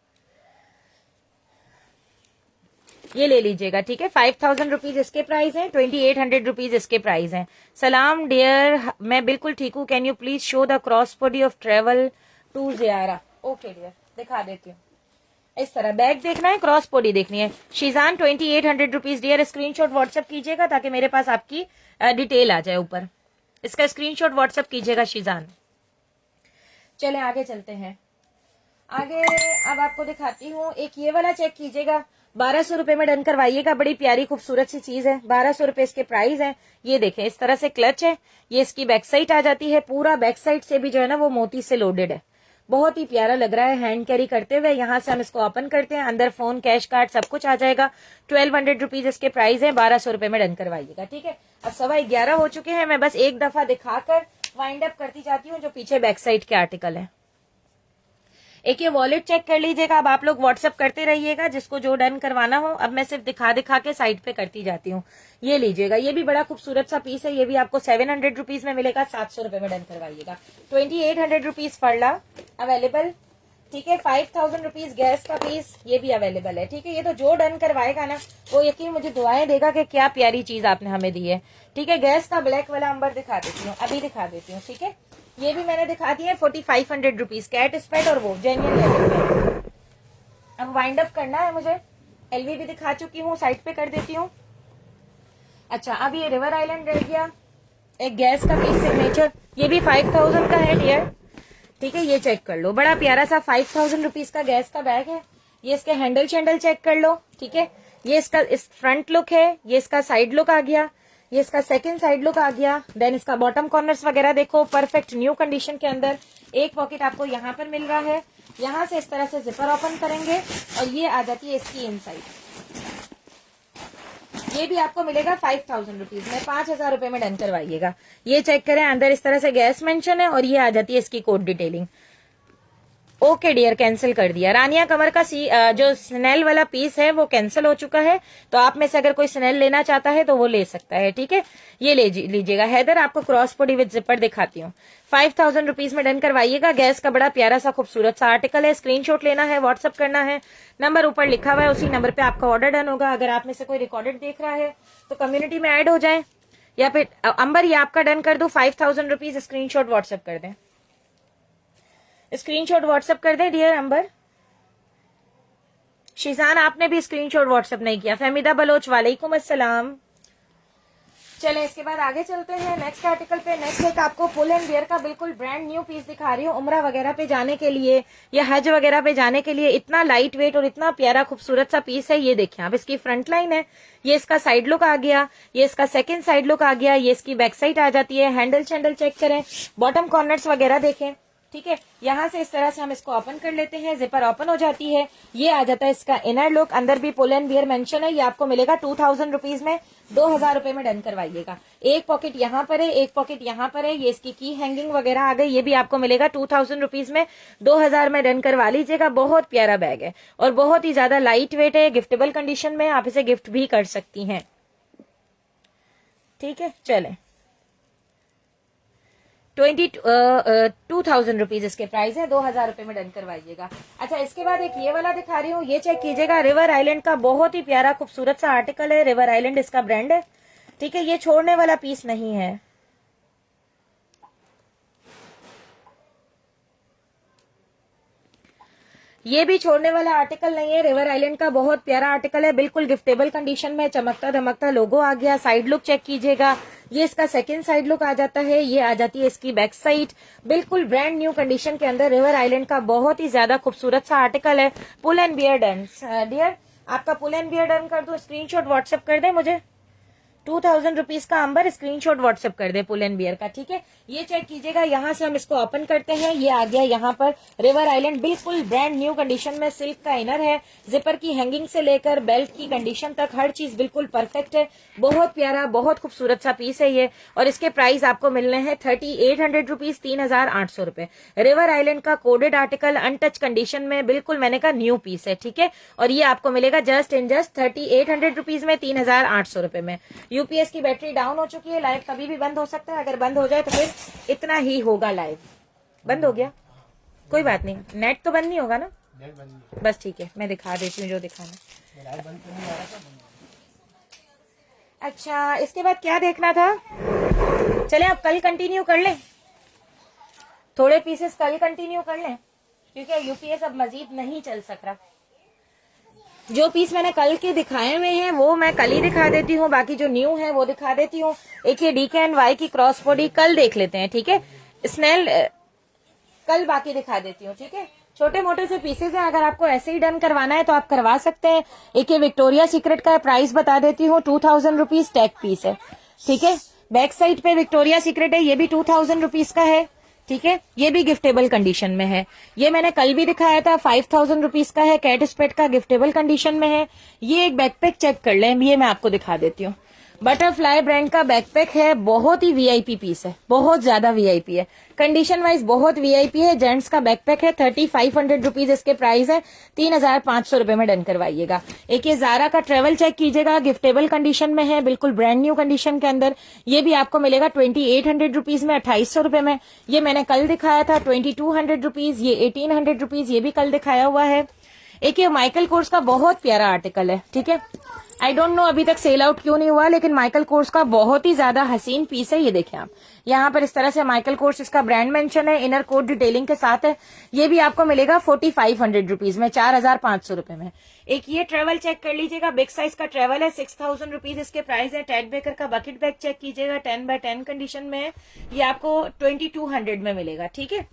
ये ले लीजिएगा। ठीक है, 5,000 रुपीज इसके प्राइस है, 2800 रुपीज इसके प्राइस है। सलाम डियर, मैं बिल्कुल ठीक हूँ। Can you please show the cross body of travel to ज़ियारा। ओके डियर, दिखा देती हूँ। इस तरह बैग देखना है, क्रॉस बॉडी देखनी है। Sheezan 2800 rupees dear, screenshot WhatsApp कीजिएगा ताकि मेरे पास आपकी डिटेल आ जाए ऊपर। इसका स्क्रीनशॉट व्हाट्सएप कीजिएगा शीजान। चले आगे चलते हैं। आगे अब आपको दिखाती हूँ, एक ये वाला चेक कीजिएगा, 1200 रुपए में डन करवाइएगा। बड़ी प्यारी खूबसूरत सी चीज है, 1200 रुपए इसके प्राइस है। ये देखें, इस तरह से क्लच है, ये इसकी बैक साइड आ जाती है। पूरा बैक साइड से भी जो है ना वो मोती से लोडेड है। बहुत ही प्यारा लग रहा है हैंड कैरी करते हुए। यहाँ से हम इसको ओपन करते हैं, अंदर फोन, कैश कार्ड सब कुछ आ जाएगा। 1200 रुपीज इसके प्राइस है, 1200 रुपए में डन करवाइएगा। ठीक है, अब 11:15 हो चुके हैं। मैं बस एक दफा दिखाकर वाइंड अप करती जाती हूँ जो पीछे बैक साइड के आर्टिकल है। एक ये वॉलेट चेक कर लीजिएगा। अब आप लोग व्हाट्सअप करते रहिएगा जिसको जो डन करवाना हो। अब मैं सिर्फ दिखा दिखा के साइड पे करती जाती हूँ। ये लीजिएगा, ये भी बड़ा खूबसूरत सा पीस है। ये भी आपको 700 रुपीज में मिलेगा, 700 रुपए में डन करवाइएगा। 2800 रुपीज फरला अवेलेबल। ठीक है, 5000 रुपीज गैस का पीस, ये भी अवेलेबल है। ठीक है, ये तो जो डन करवाएगा ना वो यकीन मुझे दुआएं देगा कि क्या प्यारी चीज आपने हमें दी है। ठीक है, गैस का ब्लैक वाला अंबर दिखा देती हूँ, अभी दिखा देती हूँ। ठीक है, ये भी मैंने दिखा दिया है, 4500 रुपीज कैट स्पेट और वो जेन्युइन लेवल। अब वाइंड अप करना है मुझे। एलवी भी दिखा चुकी हूँ, साइड पे कर देती हूँ। अच्छा, अब ये रिवर आइलैंड रह गया, एक गैस का पीस सिग्नेचर, ये भी 5000 का है डियर। ठीक है, ये चेक कर लो, बड़ा प्यारा सा 5000 रुपीज का गैस का बैग है। ये इसके हैंडल शैंडल चेक कर लो। ठीक है, ये इसका इस फ्रंट लुक है, ये इसका साइड लुक आ गया, ये इसका सेकंड साइड लुक आ गया। देन इसका बॉटम कॉर्नर्स वगैरह देखो, परफेक्ट न्यू कंडीशन के अंदर। एक पॉकेट आपको यहाँ पर मिल रहा है, यहाँ से इस तरह से जिपर ओपन करेंगे और ये आ जाती है इसकी इनसाइड। ये भी आपको मिलेगा 5000 रुपीज में, 5000 रुपए में डन करवाइएगा। ये चेक करें, अंदर इस तरह से गैस मेंशन है और ये आ जाती है इसकी code detailing. Okay dear, cancel कर दिया। रानिया कमर का जो स्नेल वाला पीस है वो कैंसिल हो चुका है, तो आप में से अगर कोई स्नेल लेना चाहता है तो वो ले सकता है। ठीक है, ये लीजिएगा। हैदर, आपको क्रॉस बॉडी विद जिपर दिखाती हूँ, 5000 रुपीज में डन करवाइएगा। गैस का बड़ा प्यारा सा खूबसूरत सा आर्टिकल है। स्क्रीनशॉट लेना है, व्हाट्सअप करना है, नंबर ऊपर लिखा हुआ है, उसी नंबर पे आपका ऑर्डर डन होगा। अगर आप में से कोई रिकॉर्डेड देख रहा है तो कम्युनिटी में ऐड हो जाए, या फिर अंबर ये आपका डन कर दो। 5000 रुपीज स्क्रीनशॉट व्हाट्सअप कर दें, स्क्रीनशॉट व्हाट्सएप कर दे डियर अंबर। शीजान, आपने भी स्क्रीनशॉट व्हाट्सएप नहीं किया। फहमीदा बलोच, वालेकुम अस्सलाम। चलें, इसके बाद आगे चलते हैं नेक्स्ट आर्टिकल पे। नेक्स्ट एक आपको फुल एंड वियर का बिल्कुल ब्रांड न्यू पीस दिखा रही हूँ, उम्रा वगैरह पे जाने के लिए या हज वगैरह पे जाने के लिए। इतना लाइट वेट और इतना प्यारा खूबसूरत सा पीस है। ये देखिए आप, इसकी फ्रंट लाइन है, ये इसका साइड लुक आ गया, ये इसका सेकंड साइड लुक आ गया, ये इसकी बैक साइड आ जाती है। हैंडल शैंडल चेक करें, बॉटम कॉर्नर्स वगैरह देखें। ठीक है, यहाँ से इस तरह से हम इसको ओपन कर लेते हैं, जिपर ओपन हो जाती है। ये आ जाता है इसका इनर लुक, अंदर भी पुल एंड वियर मेंशन है। ये आपको मिलेगा 2000 रुपीज में, 2000 रुपए में डन करवाइएगा। एक पॉकेट यहाँ पर है, एक पॉकेट यहाँ पर है, ये इसकी की हैंगिंग वगैरह आ गई। ये भी आपको मिलेगा 2000 रुपीज में, 2000 में डन करवा लीजिएगा। बहुत प्यारा बैग है और बहुत ही ज्यादा लाइट वेट है, गिफ्टेबल कंडीशन में, आप इसे गिफ्ट भी कर सकती हैं। ठीक है, चलें, ₹2,000 इसके प्राइस है, 2,000 रुपए में डन करवाइएगा। अच्छा, इसके बाद एक ये वाला दिखा रही हूँ, ये चेक कीजिएगा, रिवर आइलैंड का बहुत ही प्यारा खूबसूरत सा आर्टिकल है। रिवर आइलैंड इसका ब्रांड है, ठीक है। ये छोड़ने वाला पीस नहीं है, ये भी छोड़ने वाला आर्टिकल नहीं है। रिवर आइलैंड का बहुत प्यारा आर्टिकल है, बिल्कुल गिफ्टेबल कंडीशन में, चमकता धमकता लोगो आ गया। साइड लुक चेक कीजिएगा, ये इसका सेकंड साइड लुक आ जाता है, ये आ जाती है इसकी बैक साइड, बिल्कुल ब्रांड न्यू कंडीशन के अंदर रिवर आइलैंड का बहुत ही ज्यादा खूबसूरत सा आर्टिकल है। Pull and beer done. Dear, आपका पुल एंड बियर डन कर दो, स्क्रीनशॉट व्हाट्सएप कर दे मुझे। ₹2,000 का अंबर, स्क्रीनशॉट व्हाट्सएप कर दे पुल एंड बियर का, ठीक है। ये चेक कीजिएगा, यहाँ से हम इसको ओपन करते हैं, ये आ गया यहाँ पर रिवर आइलैंड, बिल्कुल ब्रांड न्यू कंडीशन में। सिल्क का इनर है, जिपर की हैंगिंग से लेकर बेल्ट की कंडीशन तक हर चीज बिल्कुल परफेक्ट है। बहुत प्यारा, बहुत खूबसूरत सा पीस है ये, और इसके प्राइस आपको मिलने हैं ₹3,800, ₹3,800। रिवर आइलैंड का कोडेड आर्टिकल, अनटच कंडीशन में, बिल्कुल मैंने कहा न्यू पीस है, ठीक है। और ये आपको मिलेगा जस्ट इन जस्ट ₹3,800 में, ₹3,800 में। यूपीएस की बैटरी डाउन हो चुकी है, लाइव कभी भी बंद हो सकता है, अगर बंद हो जाए तो फिर इतना ही होगा। लाइव बंद हो गया, कोई बात नहीं, नेट तो बंद नहीं होगा ना, बस ठीक है, मैं दिखा देती हूँ जो दिखाना। अच्छा, इसके बाद क्या देखना था, चले आप कल कंटिन्यू कर लें, थोड़े पीसेस कल कंटिन्यू कर लें, क्योंकि यूपीएस अब मजीद नहीं चल सक रहा। जो पीस मैंने कल के दिखाए हुए हैं वो मैं कल ही दिखा देती हूँ, बाकी जो न्यू है वो दिखा देती हूँ। एक ये DKNY की क्रॉस बॉडी कल देख लेते हैं, ठीक है। स्नेल कल बाकी दिखा देती हूँ, ठीक है। छोटे मोटे से पीसेस हैं, अगर आपको ऐसे ही डन करवाना है तो आप करवा सकते हैं। एक ये विक्टोरिया सीक्रेट का प्राइस बता देती हूँ, ₹2,000 टैग पीस है, ठीक है। बैक साइड पे विक्टोरिया सीक्रेट है, ये भी ₹2,000 का है, ठीक है। ये भी गिफ्टेबल कंडीशन में है, ये मैंने कल भी दिखाया था, ₹5,000 का है, कैट स्पेट का गिफ्टेबल कंडीशन में है। ये एक बैकपैक चेक कर लें, ये मैं आपको दिखा देती हूँ। बटरफ्लाई ब्रांड का बैकपैक है, बहुत ही वीआईपी पीस है, बहुत ज्यादा वीआईपी है, कंडीशन वाइज बहुत वीआईपी है। जेंट्स का बैकपैक है, ₹3,500 इसके प्राइस है, ₹3,500 में डन करवाइएगा। एक ये जारा का ट्रेवल चेक कीजिएगा, गिफ्टेबल कंडीशन में है, बिल्कुल ब्रांड न्यू कंडीशन के अंदर। ये भी आपको मिलेगा ₹2,800 में, ₹2,800 में। ये मैंने कल दिखाया था ₹2,200, ये ₹1,800, ये भी कल दिखाया हुआ है। एक ये माइकल कोर्स का बहुत प्यारा आर्टिकल है, ठीक है। आई डोंट नो अभी तक सेल आउट क्यों नहीं हुआ, लेकिन माइकल कोर्स का बहुत ही ज्यादा हसीन पीस है। ये देखें आप, यहाँ पर इस तरह से माइकल कोर्स इसका ब्रांड मेंशन है, इनर कोट डिटेलिंग के साथ है। ये भी आपको मिलेगा ₹4,500 में, ₹4,500 में। एक ये ट्रेवल चेक कर लीजिएगा, बिग साइज का ट्रेवल है, ₹6,000 इसके प्राइस है। टेड बेकर का बकेट बैग चेक कीजिएगा, 10x10 कंडीशन में है, ये आपको 2,200 में मिलेगा, ठीक है।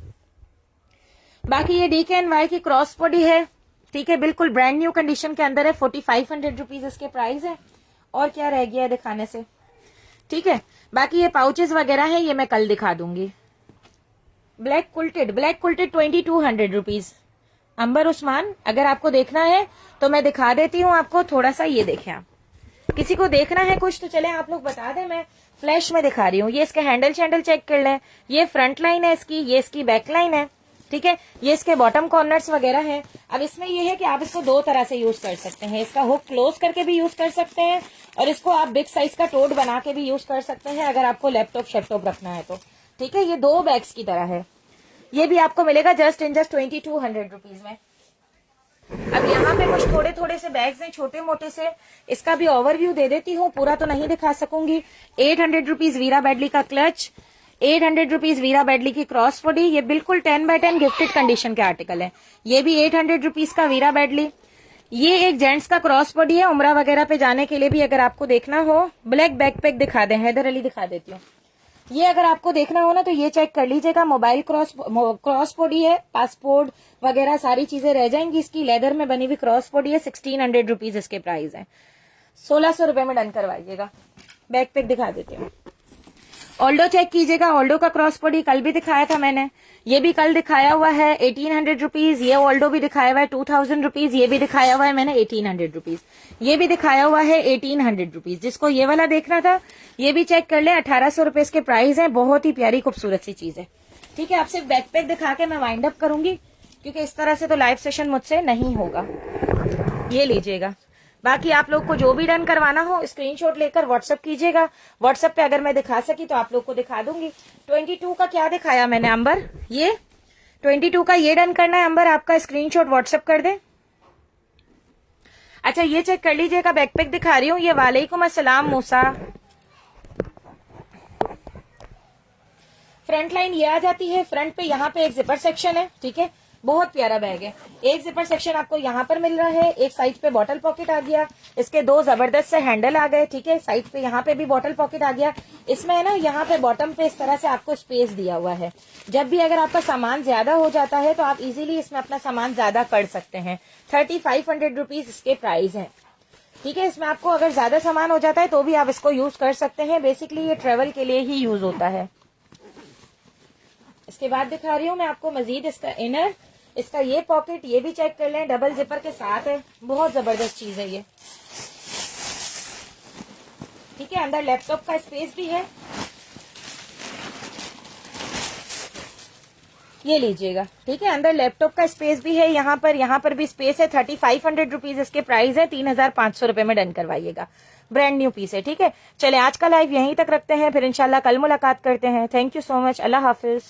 बाकी ये DKNY की क्रॉस बॉडी है, ठीक है, बिल्कुल ब्रांड न्यू कंडीशन के अंदर है, ₹4,500 इसके प्राइस है। और क्या रह गया है दिखाने से, ठीक है। बाकी ये पाउचेस वगैरह है, ये मैं कल दिखा दूंगी। ब्लैक कुल्टेड ₹2,200। अंबर उस्मान, अगर आपको देखना है तो मैं दिखा देती हूँ आपको थोड़ा सा। ये देखें आप, किसी को देखना है कुछ तो चले आप लोग बता दें, मैं फ्लैश में दिखा रही हूँ। ये इसके हैंडल शैंडल चेक कर लें, ये फ्रंट लाइन है इसकी, ये इसकी बैक लाइन है, ठीक है। ये इसके बॉटम कॉर्नर्स वगैरह हैं। अब इसमें ये है कि आप इसको दो तरह से यूज कर सकते हैं, इसका हुक क्लोज करके भी यूज कर सकते हैं, और इसको आप बिग साइज का टोट बना के भी यूज कर सकते हैं, अगर आपको लैपटॉप शैपटॉप रखना है तो, ठीक है। ये दो बैग्स की तरह है, ये भी आपको मिलेगा जस्ट इन जस्ट ₹2,200 में। अब यहाँ पे कुछ थोड़े थोड़े से बैग्स हैं, छोटे मोटे से, इसका भी ओवरव्यू दे देती हूँ, पूरा तो नहीं दिखा सकूंगी। ₹800 वीरा बैडली का क्लच, ₹800 वीरा बैडली की क्रॉस बॉडी, ये बिल्कुल 10x10 गिफ्टेड कंडीशन के आर्टिकल है। ये भी ₹800 का वीरा बैडली। ये एक जेंट्स का क्रॉस बॉडी है, उमरा वगैरह पे जाने के लिए भी अगर आपको देखना हो। ब्लैक बैकपैक दिखा दें, हैदर अली दिखा देती हूँ। ये अगर आपको देखना हो ना तो ये चेक कर लीजिएगा, मोबाइल क्रॉस बॉडी है, पासपोर्ट वगैरह सारी चीजें रह जाएंगी इसकी, लेदर में बनी हुई क्रॉस बॉडी है, ₹1,600 इसके प्राइस है, ₹1,600 में डन करवाइएगा। बैकपैक दिखा देती हूँ। ऑल्डो चेक कीजिएगा, ऑल्डो का क्रॉस बॉडी कल भी दिखाया था मैंने, ये भी कल दिखाया हुआ है ₹1,800। ये ऑल्डो भी दिखाया हुआ है ₹2,000, ये भी दिखाया हुआ है मैंने ₹1,800, ये भी दिखाया हुआ है ₹1,800। जिसको ये वाला देखना था ये भी चेक कर ले, ₹1,800 इसके प्राइस है। बहुत ही प्यारी खूबसूरत सी चीज है, ठीक है। आप सिर्फ बैकपैक दिखा के मैं वाइंड अप करूंगी, क्योंकि इस तरह से तो लाइव सेशन मुझसे नहीं होगा। ये लीजिएगा, बाकी आप लोग को जो भी डन करवाना हो स्क्रीनशॉट लेकर व्हाट्सअप कीजिएगा। व्हाट्सएप पे अगर मैं दिखा सकी तो आप लोग को दिखा दूंगी। 22 का क्या दिखाया मैंने अंबर, ये 22 का ये डन करना है अंबर, आपका स्क्रीनशॉट व्हाट्सएप कर दे। अच्छा ये चेक कर लीजिएगा, बैकपैक दिखा रही हूँ ये। वालेकुम अस्सलाम मूसा। फ्रंट लाइन ये आ जाती है, फ्रंट पे यहाँ पे एक जिपर सेक्शन है, ठीक है, बहुत प्यारा बैग है। एक जिपर सेक्शन आपको यहाँ पर मिल रहा है, एक साइड पे बॉटल पॉकेट आ गया, इसके दो जबरदस्त से हैंडल आ गए, ठीक है, साइड पे यहाँ पे भी बॉटल पॉकेट आ गया। इसमें है ना यहाँ पे बॉटम पे इस तरह से आपको स्पेस दिया हुआ है, जब भी अगर आपका सामान ज्यादा हो जाता है तो आप इजीली इसमें अपना सामान ज्यादा कर सकते हैं। 3500 रुपीज इसके प्राइस है, ठीक है। इसमें आपको अगर ज्यादा सामान हो जाता है तो भी आप इसको यूज कर सकते हैं। बेसिकली ये ट्रेवल के लिए ही यूज होता है। इसके बाद दिखा रही हूँ मैं आपको मजीद इसका इनर, इसका ये पॉकेट, ये भी चेक कर लें, डबल जिपर के साथ है, बहुत जबरदस्त चीज है ये, ठीक है। अंदर लैपटॉप का स्पेस भी है, ये लीजिएगा, ठीक है, अंदर लैपटॉप का स्पेस भी है, यहाँ पर भी स्पेस है। 3500 रुपीज इसके प्राइस है, 3500 रुपए में डन करवाइएगा। ब्रांड न्यू पीस है, ठीक है। चले आज का लाइव यहीं तक रखते हैं, फिर इंशाल्लाह कल मुलाकात करते हैं। Thank you so much, Allah Hafiz.